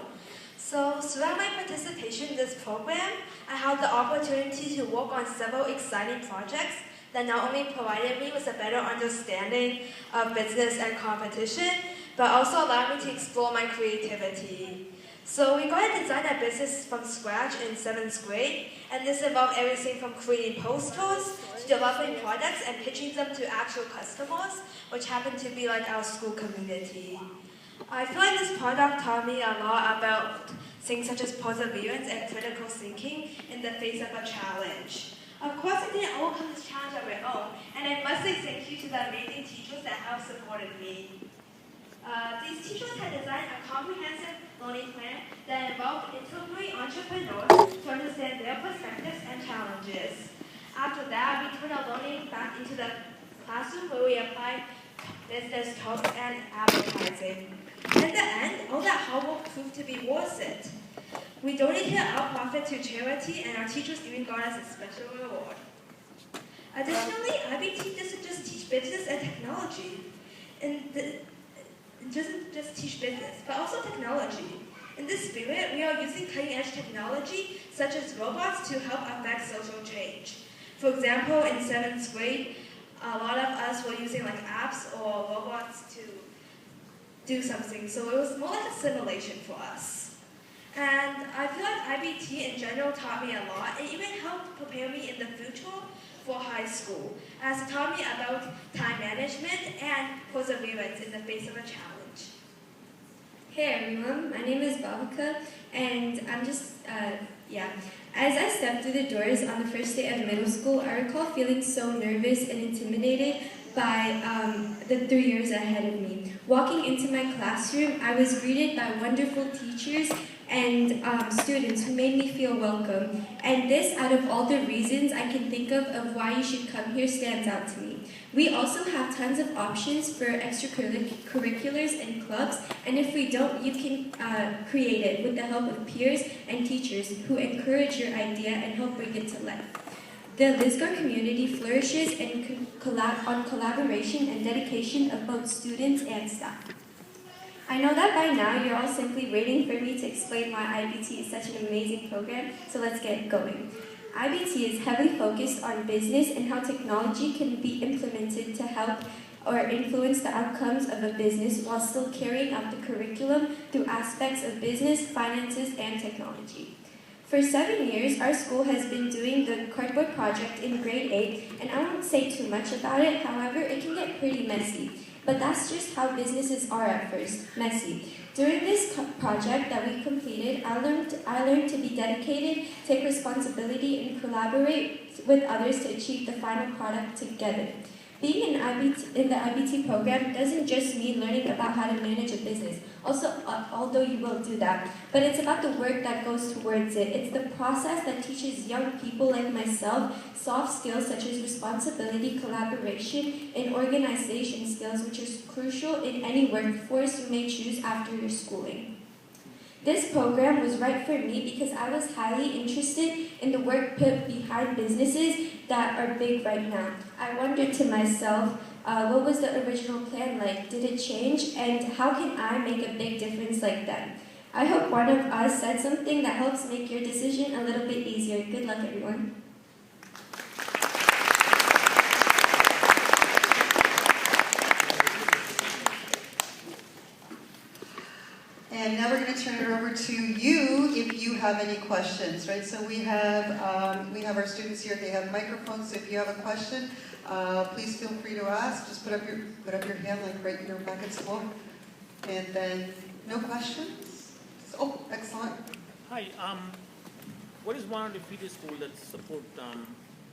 So throughout my participation in this program, I had the opportunity to work on several exciting projects that not only provided me with a better understanding of business and competition, but also allowed me to explore my creativity. So we got to design a business from scratch in 7th grade, and this involved everything from creating posters to developing products and pitching them to actual customers, which happened to be our school community. I feel like this product taught me a lot about things such as perseverance and critical thinking in the face of a challenge. Of course, I didn't overcome this challenge on my own, and I must say thank you to the amazing teachers that have supported me. These teachers had designed a comprehensive learning plan that involved interviewing entrepreneurs to understand their perspectives and challenges. After that, we turned our learning back into the classroom where we applied business talk and advertising. In the end, all that hard work proved to be worth it. We donated our profit to charity, and our teachers even got us a special reward. Additionally, IBT doesn't just teach business and technology. It doesn't just teach business, but also technology. In this spirit, we are using cutting-edge technology, such as robots, to help affect social change. For example, in 7th grade, a lot of us were using apps or robots to do something, so it was more like a simulation for us. And I feel like IBT in general taught me a lot. It even helped prepare me in the future for high school, as it taught me about time management and perseverance in the face of a challenge. Hey everyone, my name is Babika, and I'm just, As I stepped through the doors on the first day of middle school, I recall feeling so nervous and intimidated by the 3 years ahead of me. Walking into my classroom, I was greeted by wonderful teachers and students who made me feel welcome. And this, out of all the reasons I can think of why you should come here, stands out to me. We also have tons of options for extracurriculars and clubs, and if we don't, you can create it with the help of peers and teachers who encourage your idea and help bring it to life. The Lisgar community flourishes on collaboration and dedication of both students and staff. I know that by now you're all simply waiting for me to explain why IBT is such an amazing program, so let's get going. IBT is heavily focused on business and how technology can be implemented to help or influence the outcomes of a business while still carrying out the curriculum through aspects of business, finances, and technology. For 7 years, our school has been doing the cardboard project in grade 8, and I won't say too much about it, however, it can get pretty messy. But that's just how businesses are at first, messy. During this project that we completed, I learned to be dedicated, take responsibility, and collaborate with others to achieve the final product together. Being in the IBT program doesn't just mean learning about how to manage a business, although you will do that, but it's about the work that goes towards it. It's the process that teaches young people like myself soft skills such as responsibility, collaboration, and organization skills, which is crucial in any workforce you may choose after your schooling. This program was right for me because I was highly interested in the work put behind businesses that are big right now. I wondered to myself, what was the original plan like? Did it change? And how can I make a big difference like them? I hope one of us said something that helps make your decision a little bit easier. Good luck, everyone. And now we're going to turn it over to you if you have any questions, right? So we have our students here. They have microphones. So if you have a question, please feel free to ask. Just put up your hand right back at school. And then no questions. Oh, excellent. Hi. What is one of the feeder schools that support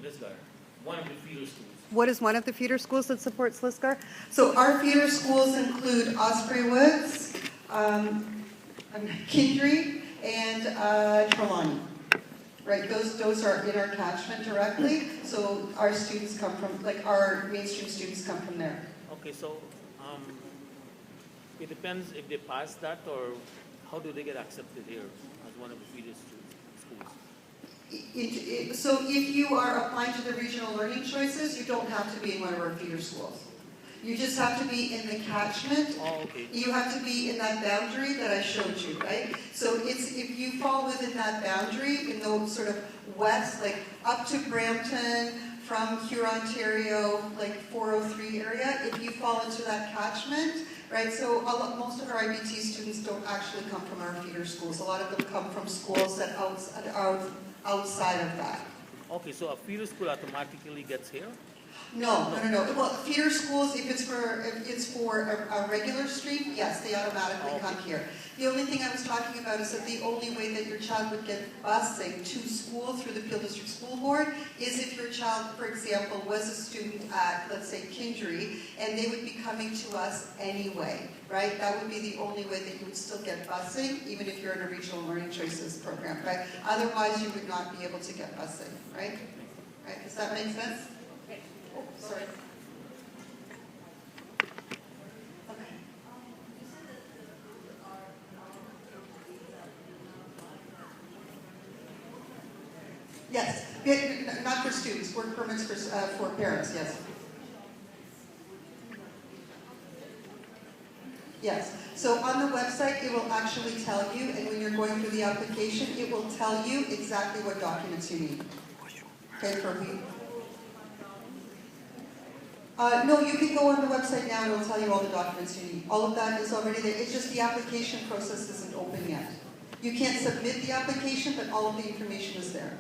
Lisgar? One of the feeder schools. what is one of the feeder schools that supports Lisgar? So our feeder schools include Osprey Woods, Kindry, and Trelawney. Right, those are in our catchment directly, so our students come from, like our mainstream students come from there. Okay, so it depends if they pass that, or how do they get accepted here as one of the feeder schools? So if you are applying to the regional learning choices, you don't have to be in one of our feeder schools. You just have to be in the catchment. Oh, okay. You have to be in that boundary that I showed you, right? So it's if you fall within that boundary, in the sort of west, like up to Brampton, from Huron, Ontario, like 403 area, if you fall into that catchment, right? So most of our IBT students don't actually come from our feeder schools. A lot of them come from schools that are outside of that. Okay, so a feeder school automatically gets here? No. Well, feeder schools, if it's for a regular stream, yes, they automatically come here. The only thing I was talking about is that the only way that your child would get busing to school through the Peel District School Board is if your child, for example, was a student at, let's say, Kindry, and they would be coming to us anyway, right? That would be the only way that you would still get busing, even if you're in a regional learning choices program, right? Otherwise, you would not be able to get busing, right? Right? Does that make sense? Oh, sorry. Okay. Yes, not for students, work permits for parents, yes. Yes, so on the website it will actually tell you, and when you're going through the application, it will tell you exactly what documents you need. Okay, for me. No, you can go on the website now and it'll tell you all the documents you need. All of that is already there. It's just the application process isn't open yet. You can't submit the application, but all of the information is there.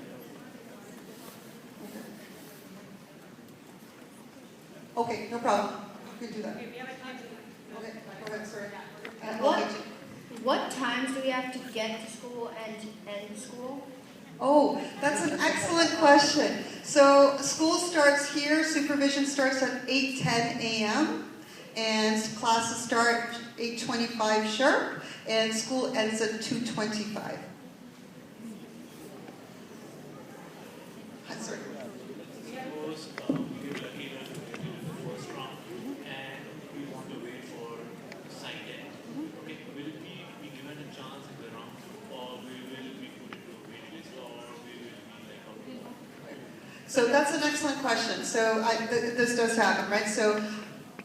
Okay, no problem. You can do that. Okay, go ahead, sorry. What times do we have to get to school and end school? Oh, that's an excellent question. So school starts here, supervision starts at 8:10 a.m. and classes start 8:25 sharp, and school ends at 2:25. Sorry. Suppose we get lucky enough to get into the first round and we want to wait for sign in. Okay, will we be given a chance in the round, or we will be put into a waiting list, or we will be like out? So that's an excellent question. So this does happen, right? So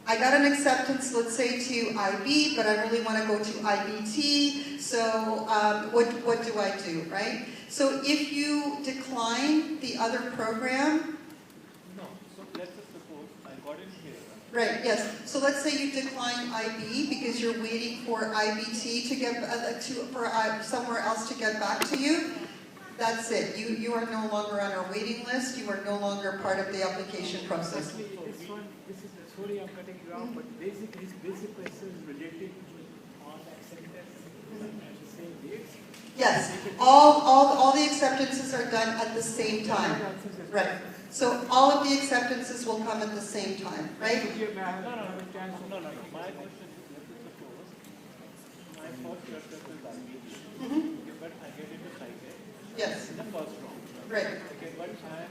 I got an acceptance, let's say to IB, but I really want to go to IBT. So what do I do, right? So if you decline the other program, No, so let's just suppose I got in here. right? Yes. So let's say you decline IB because you're waiting for IBT to get for somewhere else to get back to you. That's it. You are no longer on our waiting list. You are no longer part of the application process. Actually, this is sorry I'm cutting you off, but his basic question is related to all the acceptance at the same dates. Yes, all the acceptances are done at the same time. Right. So all of the acceptances will come at the same time, right? No. My question is, let's suppose my first preference is IBT, but I get into psychic Yes. in the first round. Right. Okay, but I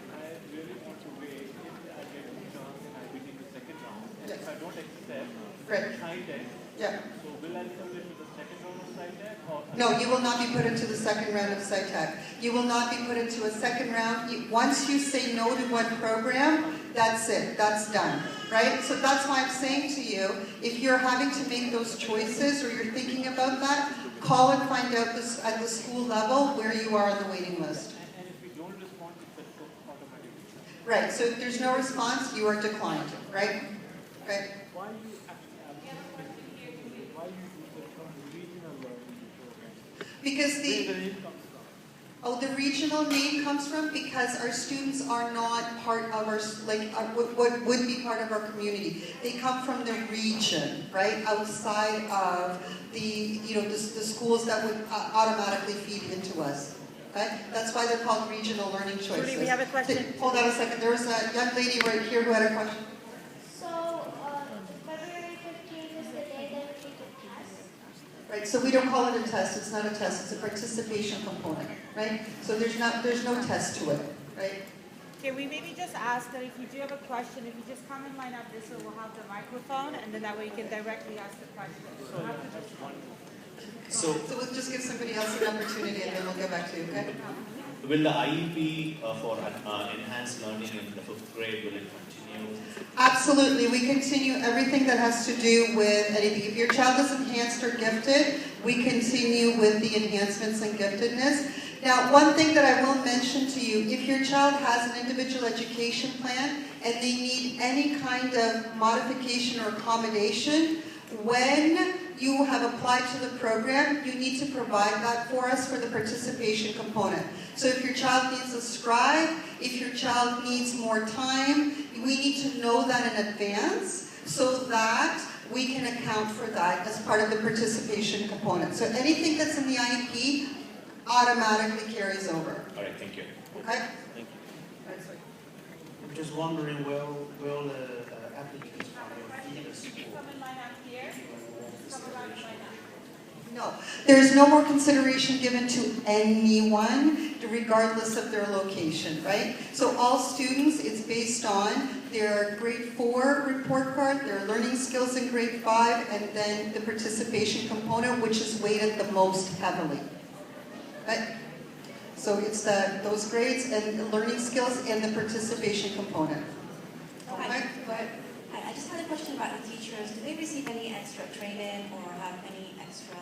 really want to wait if I get a chance in IBT in the second round. And Yes. if I don't accept Right. SciTech, Yeah. so will I submit to the second round of SciTech, or No, you will not be put into the second round of SciTech. You will not be put into a second round. Once you say no to one program, that's it. That's done. Right? So that's why I'm saying to you, if you're having to make those choices or you're thinking about that, call and find out this, at the school level where you are on the waiting list. and if we don't respond, it's automatically? Right. So if there's no response, you are declined. Right? Right. Why you actually why you use the term regional learning program? Because Where the the name comes from? Oh, the regional name comes from because our students are not part of our, what would be part of our community. They come from the region, right, outside of the, the schools that would automatically feed into us. Okay? That's why they're called regional learning choices. Julie, we have a question. Hold on a second. There was a young lady right here who had a question. So, February 15th is the day that we take the test? Right, so we don't call it a test. It's not a test. It's a participation component, right? So there's no test to it, right? Okay, we maybe just ask that if you do have a question, if you just come and line up this way, we'll have the microphone, and then that way you can directly ask the question. So we'll just give somebody else an opportunity, and then we'll get back to you, okay? Will the IEP for enhanced learning in the 5th grade, will it continue? Absolutely. We continue everything that has to do with anything. If your child is enhanced or gifted, we continue with the enhancements and giftedness. Now, one thing that I will mention to you, if your child has an individual education plan and they need any kind of modification or accommodation, when you have applied to the program, you need to provide that for us for the participation component. So if your child needs a scribe, if your child needs more time, we need to know that in advance so that we can account for that as part of the participation component. So anything that's in the IEP automatically carries over. All right, thank you. Okay? Thank you. I'm just wondering, will applicants from your school? No. There's no more consideration given to anyone, regardless of their location, right? So all students, it's based on their grade 4 report card, their learning skills in grade 5, and then the participation component, which is weighted the most heavily. Right? So it's those grades and the learning skills and the participation component. Okay. I just had a question about the teachers. Do they receive any extra training or have any extra?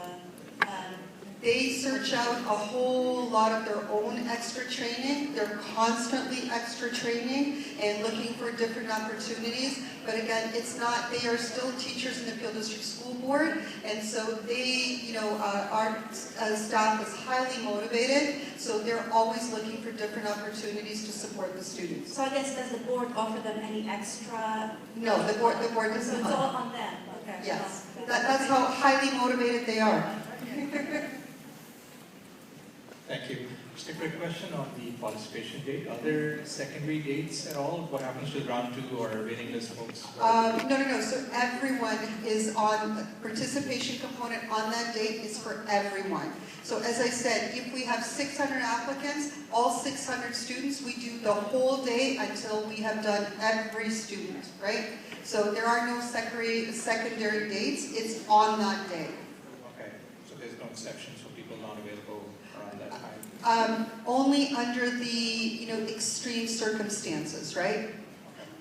They search out a whole lot of their own extra training. They're constantly extra training and looking for different opportunities. But again, it's not, they are still teachers in the Peel District School Board. And so they, our staff is highly motivated. So they're always looking for different opportunities to support the students. So I guess, does the board offer them any extra? No, the board does So not. it's all on them? Okay. Yes. That's how highly motivated they are. Thank you. Just a quick question on the participation date. Are there secondary dates at all? What happens to round 2 or waiting list folks? No. So everyone is on, participation component on that date is for everyone. So as I said, if we have 600 applicants, all 600 students, we do the whole day until we have done every student, right? So there are no secondary dates. It's on that day. Okay. So there's no exceptions for people not available around that time? Only under the extreme circumstances, right?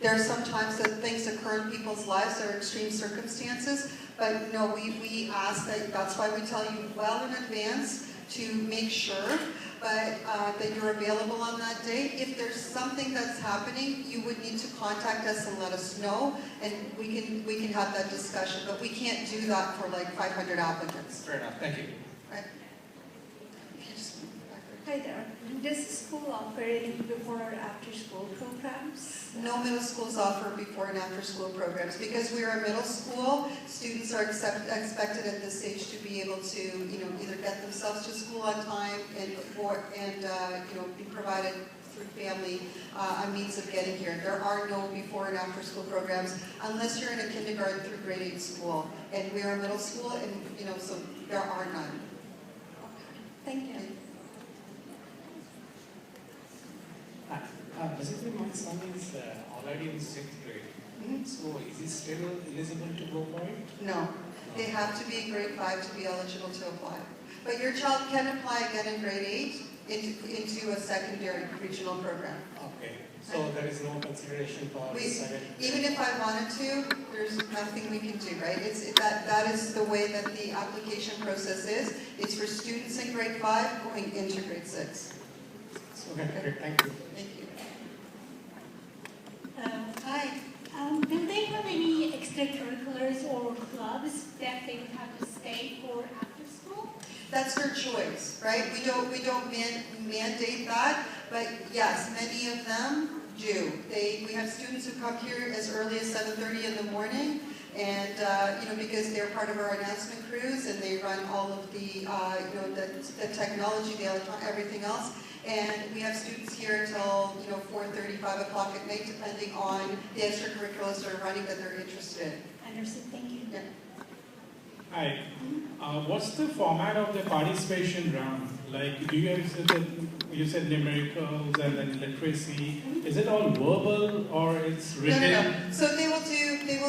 There are sometimes that things occur in people's lives that are extreme circumstances, but no, we ask that's why we tell you well in advance to make sure that you're available on that day. If there's something that's happening, you would need to contact us and let us know, and we can have that discussion, but we can't do that for like 500 applicants. Fair enough. Thank you. Right? Hi there. Does the school offer any before or after school programs? No middle schools offer before and after school programs. Because we are a middle school, students are expected at this stage to be able to, either get themselves to school on time and be provided through family a means of getting here. There are no before and after school programs unless you're in a kindergarten through grade 8 school. And we are a middle school, and so there are none. Thank you. Basically, my son is already in 6th grade. So is he still eligible to go for it? No. They have to be in grade 5 to be eligible to apply. But your child can apply again in grade 8 into a secondary regional program. Okay. So there is no consideration for Even if I wanted to, there's nothing we can do, right? That is the way that the application process is. It's for students in grade 5 going into grade 6. Okay, thank you. Thank you. Hi. Do they have any extracurriculars or clubs that they would have to stay for after school? That's their choice, right? We don't mandate that, but yes, many of them do. We have students who come here as early as 7:30 in the morning, And, because they're part of our announcement crews and they run all of the, the technology, the everything else. And we have students here until, 4:30, 5 o'clock at night, depending on the extracurriculars that are running that they're interested in. Understood, thank you. Yeah. Hi. What's the format of the participation round? Like, do you you said numericals and then literacy. Is it all verbal or it's written? No. So they will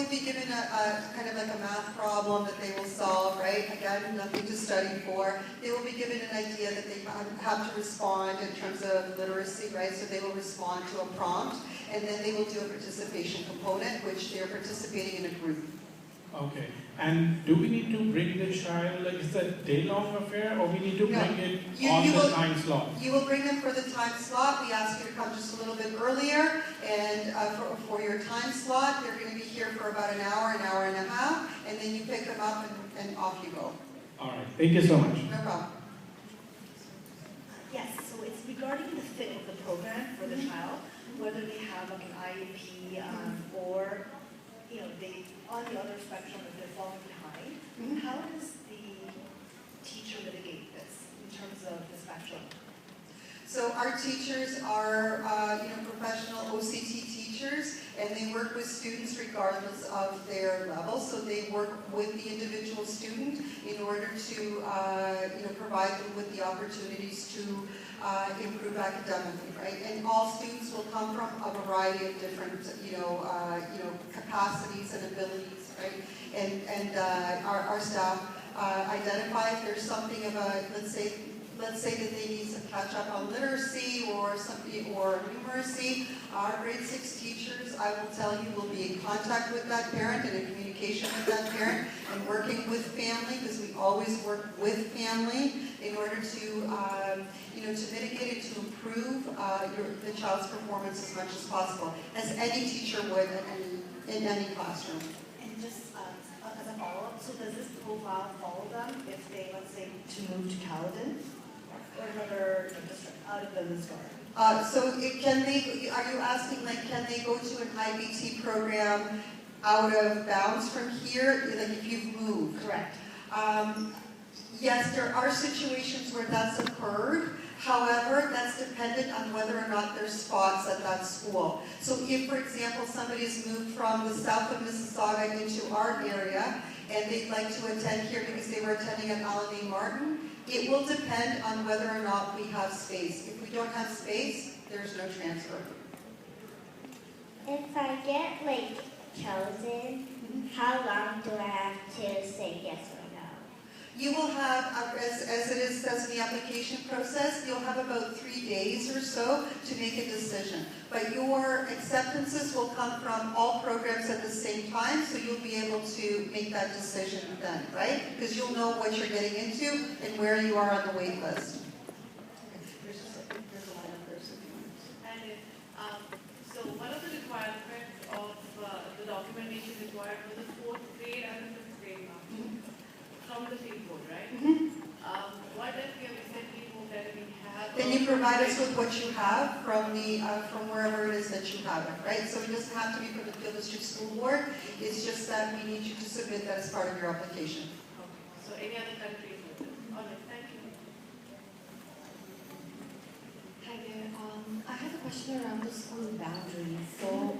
be given a kind of like a math problem that they will solve, right? Again, nothing to study for. They will be given an idea that they have to respond in terms of literacy, right? So they will respond to a prompt, and then they will do a participation component, which they're participating in a group. Okay. And do we need to bring the child, like is that a day-long affair, or we need to bring it on the time slot? You will bring them for the time slot. We ask you to come just a little bit earlier, and for your time slot, they're going to be here for about an hour and a half, and then you pick them up and off you go. All right. Thank you so much. No problem. Yes, so it's regarding the fit of the program for the child, whether they have like an IEP or they on the other spectrum if they're falling behind. How does the teacher mitigate this in terms of the spectrum? So our teachers are, professional OCT teachers, and they work with students regardless of their level. So they work with the individual student in order to, provide them with the opportunities to improve academically, right? And all students will come from a variety of different, capacities and abilities, right? And our staff identify if there's something of a, let's say that they need some catch up on literacy or something or numeracy. Our grade 6 teachers, I will tell you, will be in contact with that parent and in communication with that parent and working with family, because we always work with family in order to, to mitigate it, to improve the child's performance as much as possible, as any teacher would in any classroom. And just as a follow-up, so does this profile follow them if they, let's say, to move to Caledon? Or another district out of the Lisgar? Are you asking, can they go to an IBT program out of bounds from here, like if you've moved? Correct. Yes, there are situations where that's occurred. However, that's dependent on whether or not there's spots at that school. So if, for example, somebody's moved from the south of Mississauga into our area, and they'd like to attend here because they were attending at Alan Martin, it will depend on whether or not we have space. If we don't have space, there's no transfer. If I get chosen, how long do I have to say yes or no? You will have, as it says in the application process, you'll have about 3 days or so to make a decision. But your acceptances will come from all programs at the same time, so you'll be able to make that decision then, right? Because you'll know what you're getting into and where you are on the wait list. So one of the requirements of the documentation required for the 4th grade and the 5th grade from the state board, right? What if we have recently moved that we have? Then you provide us with what you have from wherever it is that you have it, right? So it doesn't have to be from the Peel District School Board. It's just that we need you to submit that as part of your application. Okay. So any other countries with it? All right, thank you. Hi there. I have a question around the school boundaries. So,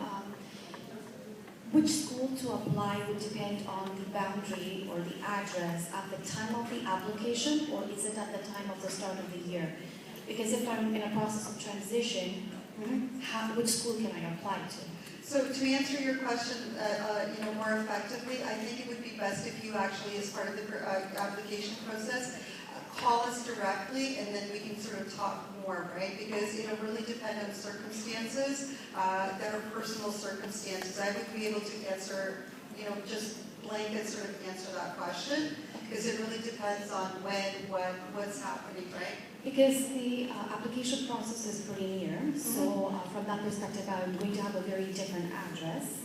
which school to apply would depend on the boundary or the address at the time of the application, or is it at the time of the start of the year? Because if I'm in a process of transition, which school can I apply to? So to answer your question, more effectively, I think it would be best if you actually, as part of the application process, call us directly, and then we can sort of talk more, right? Because it'll really depend on circumstances that are personal circumstances. I would be able to answer, just blanket sort of answer that question, because it really depends on when, what's happening, right? Because the application process is pretty near, so from that perspective, I'm going to have a very different address.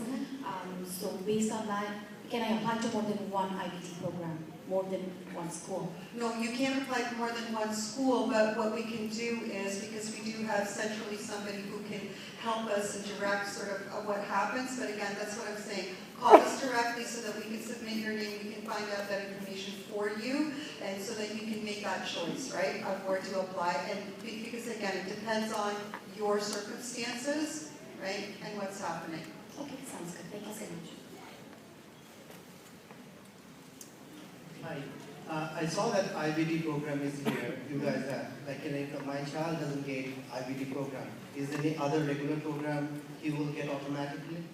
So based on that, can I apply to more than one IBT program, more than one school? No, you can't apply to more than one school, but what we can do is, because we do have centrally somebody who can help us and direct sort of what happens, but again, that's what I'm saying. call us directly so that we can submit your name, we can find out that information for you, and so that you can make that choice, right, of where to apply. And because again, it depends on your circumstances, right, and what's happening. Okay, sounds good. Thank you so much. Hi. I saw that IBT program is here. You guys have, like, if my child doesn't get IBT program, is there any other regular program he will get automatically?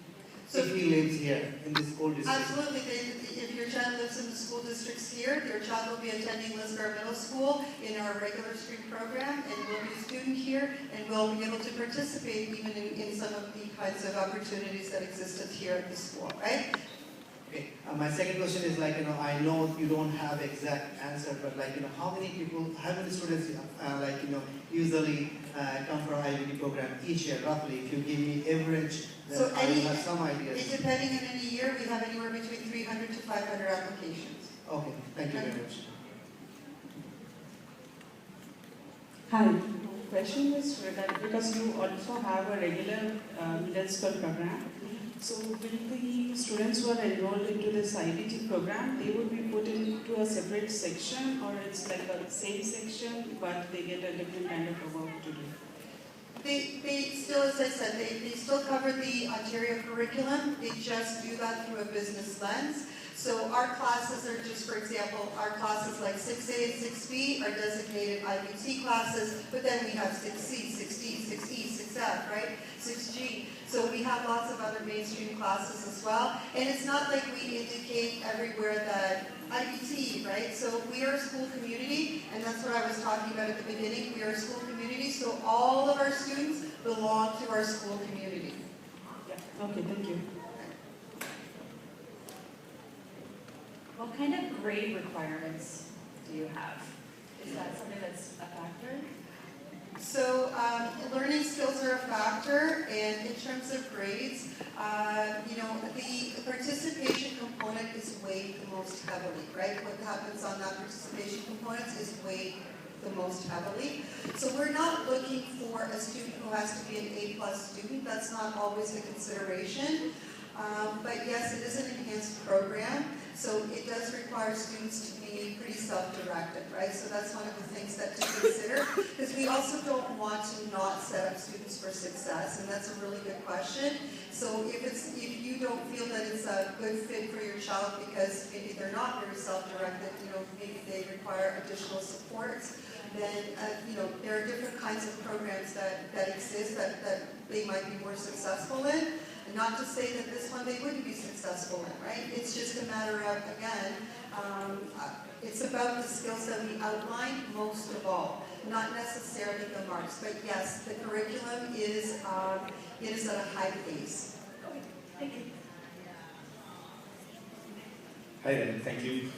So if he lives here in the school district? Absolutely. If your child lives in the school districts here, your child will be attending Lisgar Middle School in our regular stream program and will be a student here and will be able to participate even in some of the kinds of opportunities that existed here at the school, right? Okay. My second question is, like, I know you don't have exact answer, but, like, how many students, usually come for IBT program each year, roughly? If you give me average, then So I will have some ideas. depending on any year, we have anywhere between 300 to 500 applications. Okay, thank you very much. Hi, question is regarding, because you also have a regular middle school program. So will the students who are enrolled into this IBT program, they will be put into a separate section, or it's like a same section, but they get a different kind of work to do? They still, as I said, they still cover the Ontario curriculum. They just do that through a business lens. So our classes are just, for example, our classes like 6A and 6B are designated IBT classes, but then we have 6C, 6D, 6E, 6F, right? 6G. So we have lots of other mainstream classes as well. And it's not like we indicate everywhere that IBT, right? So we are a school community, and that's what I was talking about at the beginning. We are a school community, so all of our students belong to our school community. Yeah. Okay, thank you. What kind of grade requirements do you have? Is that something that's a factor? So learning skills are a factor, and in terms of grades, the participation component is weighed the most heavily, right? What happens on that participation component is weighed the most heavily. So we're not looking for a student who has to be an A+ student. That's not always a consideration. But yes, it is an enhanced program, so it does require students to be pretty self-directed, right? So that's one of the things that to consider, because we also don't want to not set up students for success, and that's a really good question. So if you don't feel that it's a good fit for your child because maybe they're not very self-directed, maybe they require additional supports, then there are different kinds of programs that exist that they might be more successful in. And not to say that this one they wouldn't be successful in, right? It's just a matter of, again, it's about the skills that we outlined most of all, not necessarily the marks. But yes, the curriculum is it is at a high pace. Thank you. Hi there, thank you.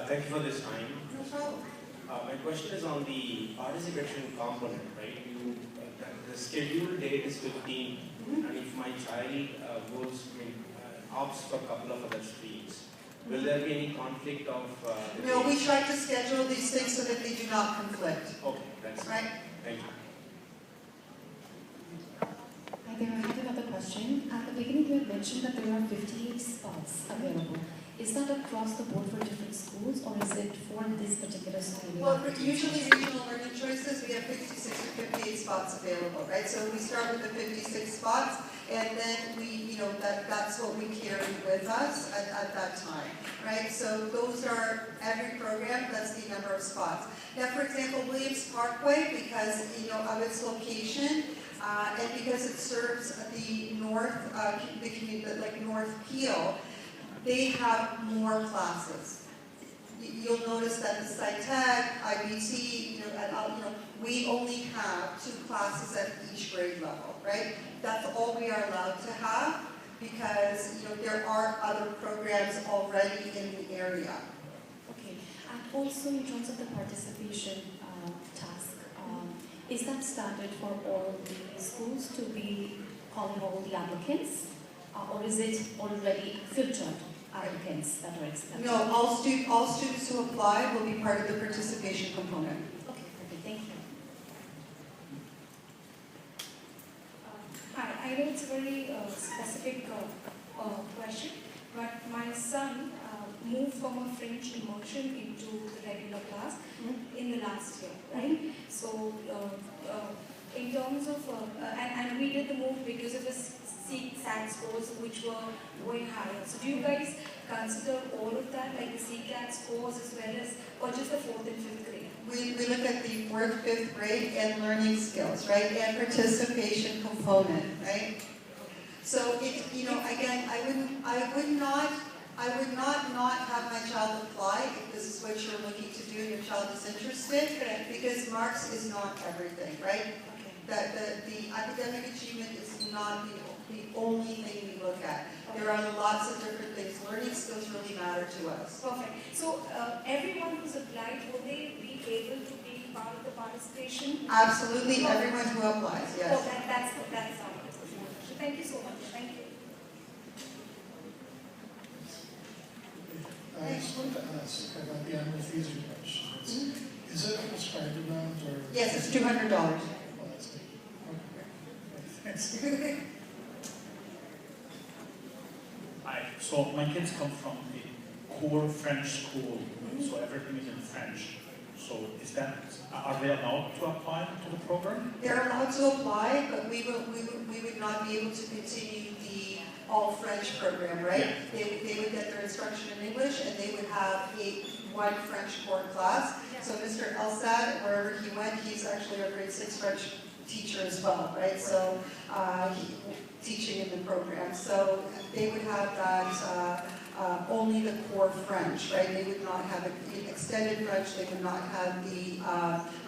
Thank you for this time. No problem. My question is on the participation component, right? The scheduled date is 15, and if my child opts for a couple of other streams, will there be any conflict of... No, we try to schedule these things so that they do not conflict. Okay, that's right. Thank you. Hi there, I have another question. At the beginning you had mentioned that there are 58 spots available. Is that across the board for different schools, or is it for this particular school? Well, usually regional learning choices, we have 56 to 58 spots available, right? So we start with the 56 spots, and then that's what we carry with us at that time, right? So those are every program, that's the number of spots. Now, for example, Williams Parkway, because of its location, and because it serves the north, the community, like North Peel, they have more classes. You'll notice that the SciTech, IBT, we only have 2 classes at each grade level, right? That's all we are allowed to have because there are other programs already in the area. Okay, and also in terms of the participation task, is that standard for all the schools to be calling all the applicants, or is it already filtered applicants that are accepted? No, all students who apply will be part of the participation component. Okay, perfect. Thank you. Hi, I know it's a very specific question, but my son moved from a French immersion into the regular class in the last year, right? So in terms of, and we did the move because of his CSAT scores, which were way higher. So do you guys consider all of that, like the CSAT scores as well as, or just the 4th and 5th grade? We look at the 4th, 5th grade and learning skills, right? And participation component, right? So it, you know, again, I would not have my child apply if this is what you're looking to do and your child is interested, because marks is not everything, right? That the academic achievement is not the only thing we look at. There are lots of different things. Learning skills really matter to us. Perfect. So everyone who's applied, will they be able to be part of the participation? Absolutely, everyone who applies, yes. So that's our question. Thank you so much. Thank you. I just wanted to ask about the annual fees you mentioned. Is it a prescribed amount or? Yes, it's $200. Oh, that's good. Okay. Thanks. Hi. So my kids come from a core French school, so everything is in French. So is that, are they allowed to apply to the program? They're allowed to apply, but we would not be able to continue the all French program, right? Yeah. They would get their instruction in English and they would have one French core class. So Mr. Elsad, wherever he went, he's actually a grade 6 French teacher as well, right? So teaching in the program. So they would have that only the core French, right? They would not have the extended French, they would not have the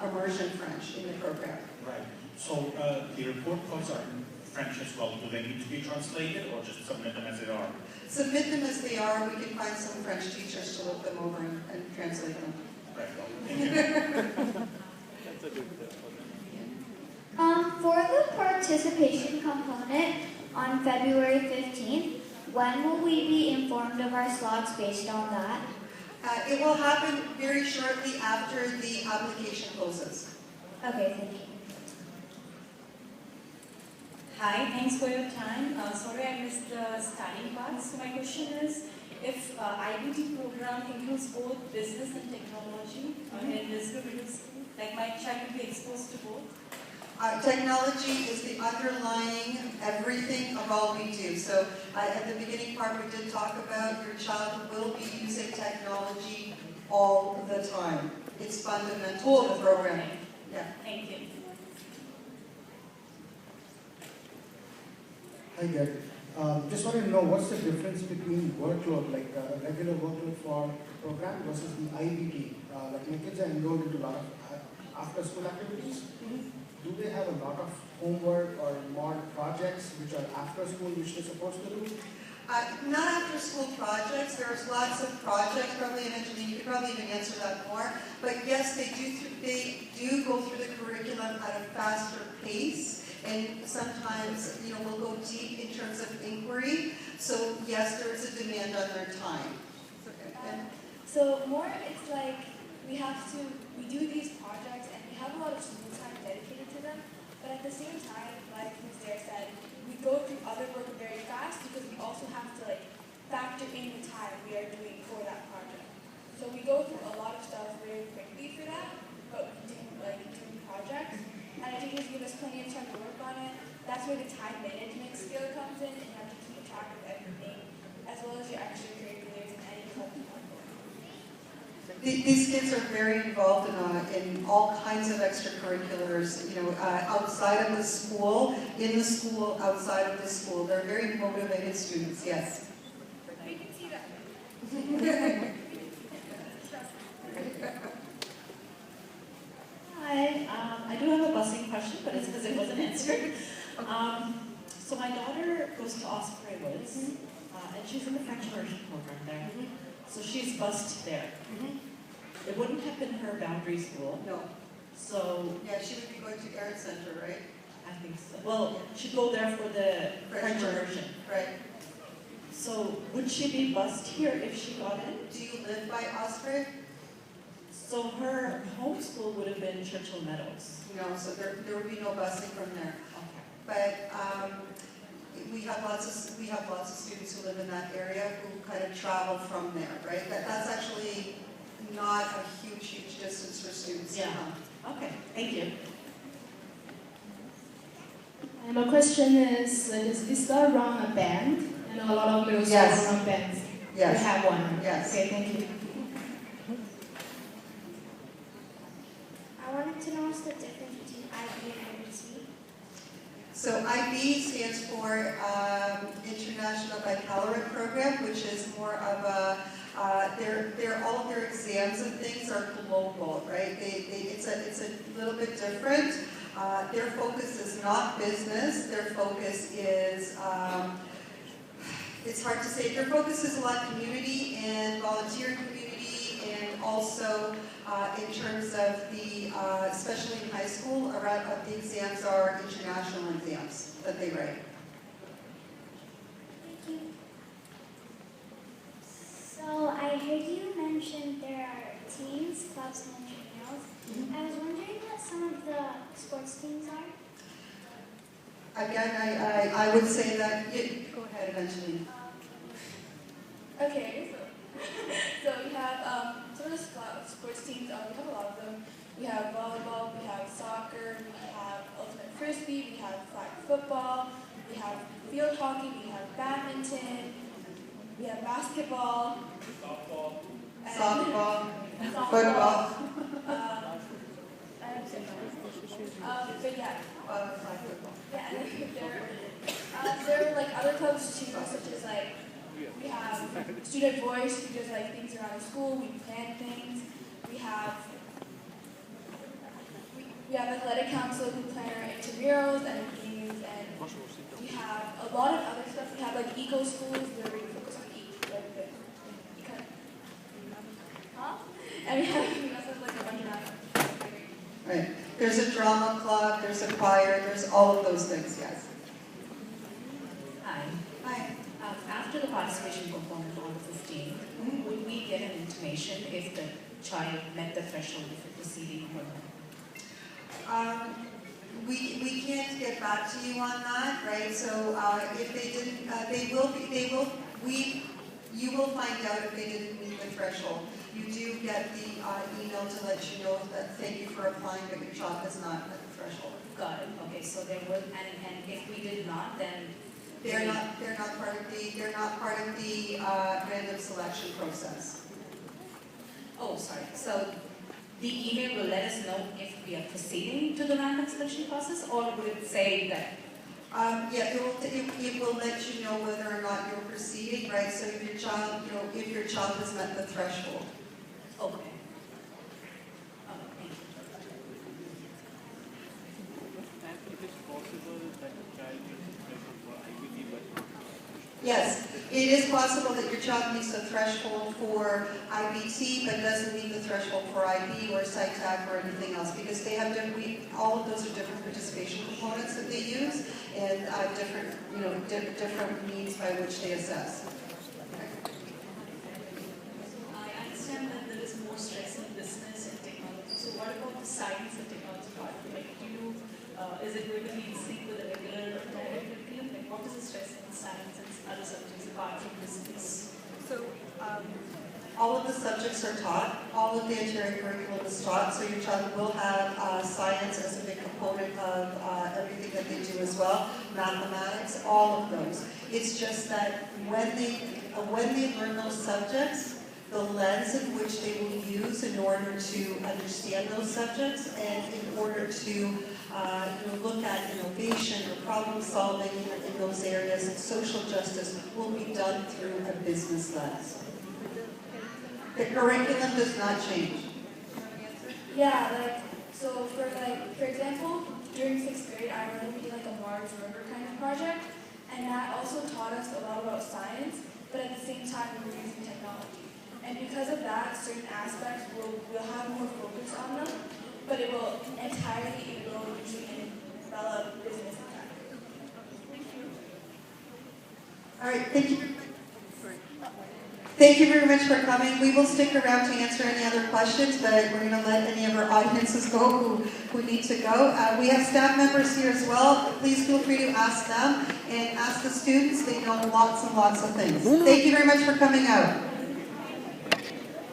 immersion French in the program. Right. So the report cards are in French as well. Do they need to be translated or just submit them as they are? Submit them as they are. We can find some French teachers to look them over and translate them. Right. Thank you. That's a good For the participation component on February 15th, when will we be informed of our slots based on that? It will happen very shortly after the application closes. Okay, thank you. Hi, thanks for your time. Sorry I missed the starting part. So my question is, if IBT program includes both business and technology in Lisbon Middle School, like my child will be exposed to both? Technology is the underlying everything of all we do. So at the beginning part we did talk about your child will be using technology all the time. It's fundamental to the program. Yeah. Thank you. Hi there. Just wanted to know what's the difference between workload, like regular workload for the program versus the IBT. Like my kids are enrolled into a lot of after-school activities. Do they have a lot of homework or more projects which are after school which they're supposed to do? Not after school projects. There's lots of projects, probably, and Angelina, you could probably even answer that more. But yes, they do go through the curriculum at a faster pace. And sometimes, you know, we'll go deep in terms of inquiry. So yes, there is a demand on their time. So more, it's like we do these projects and we have a lot of school time dedicated to them. But at the same time, like Ms. Dare said, we go through other work very fast because we also have to like factor in the time we are doing for that project. So we go through a lot of stuff very quickly for that, but we do like doing projects. And I think it's give us plenty of time to work on it. That's where the time management skill comes in, and you have to keep track of everything, as well as your extracurriculars and any clubs you want to go. These kids are very involved in all kinds of extracurriculars, you know, outside of the school, in the school, outside of the school. They're very motivated students, yes. We can see that. Hi, I do have a busing question, but it's because it wasn't answered. So my daughter goes to Osprey Woods, and she's in the French immersion program there. So she's bused there. It wouldn't have been her boundary school. No. So yeah, she would be going to Art Center, right? I think so. Well, she'd go there for the French immersion. Right. So would she be bused here if she got in? Do you live by Osprey? So her home school would have been Churchill Meadows. No, so there would be no busing from there. Okay. But we have lots of students who live in that area who kind of travel from there, right? That's actually not a huge distance for students to come. Okay, thank you. My question is, does Vista run a band? I know a lot of middle schools run bands. Yes. We have one. Yes. Okay, thank you. I wanted to know what's the difference between IB and IBT. So IB stands for International Baccalaureate Program, which is more of a, all of their exams and things are global, right? It's a little bit different. Their focus is not business. Their focus is, it's hard to say, their focus is a lot community and volunteer community, and also in terms of the, especially in high school, around the exams are international exams that they write. Thank you. So I heard you mention there are teams, clubs, and intramurals. I was wondering what some of the sports teams are. Again, I would say that, go ahead eventually. Okay, so we have some of the sports teams, we have a lot of them. We have volleyball, we have soccer, we have ultimate frisbee, we have flag football, we have field hockey, we have badminton, we have basketball, softball, football. But yeah, there are like other clubs too, such as like we have student voice, who does like things around the school. We plan things. We have athletic council who plan our intramurals and games, and we have a lot of other stuff. We have like eco schools where we focus on and we have like a bunch of Right. There's a drama club, there's a choir, there's all of those things, yes. Hi. Hi. After the participation component on the 15th, would we get an intimation if the child met the threshold for proceeding or not? We can't get back to you on that, right? So if they didn't, you will find out if they didn't meet the threshold. You do get the email to let you know that thank you for applying, but your child has not met the threshold. Got it. Okay, so there would, and if we did not, then they're not part of the random selection process. Oh, sorry. So the email will let us know if we are proceeding to the random selection process, or would it say that? Yeah, it will let you know whether or not you're proceeding, right? So if your child, if your child has met the threshold. Okay. And it is possible that a child meets the threshold for IBT, but yes, it is possible that your child meets the threshold for IBT, but doesn't meet the threshold for IB or SciTech or anything else, because they have all of those are different participation components that they use, and different means by which they assess. I understand that there is more stress in business and technology. So what about the science and technology part? Like, is it going to be in sync with the regular curriculum? Like, what is the stress in science and other subjects apart from business? So, all of the subjects are taught. All of the entire curriculum is taught. So your child will have science as a big component of everything that they do as well. Mathematics, all of those. It's just that when they learn those subjects, the lens in which they will use in order to understand those subjects and in order to look at innovation or problem solving in those areas, and social justice will be done through a business lens. The curriculum does not change. Yeah, for example, during 6th grade, I learned to be like a Mars rover kind of project, and that also taught us a lot about science, but at the same time we were using technology. And because of that, certain aspects will have more focus on them, but it will entirely enroll usually in develop business and practice. Thank you. All right, thank you. Thank you very much for coming. We will stick around to answer any other questions, but we're going to let any of our audiences go who need to go. We have staff members here as well. Please feel free to ask them and ask the students. They know lots and lots of things. Thank you very much for coming out.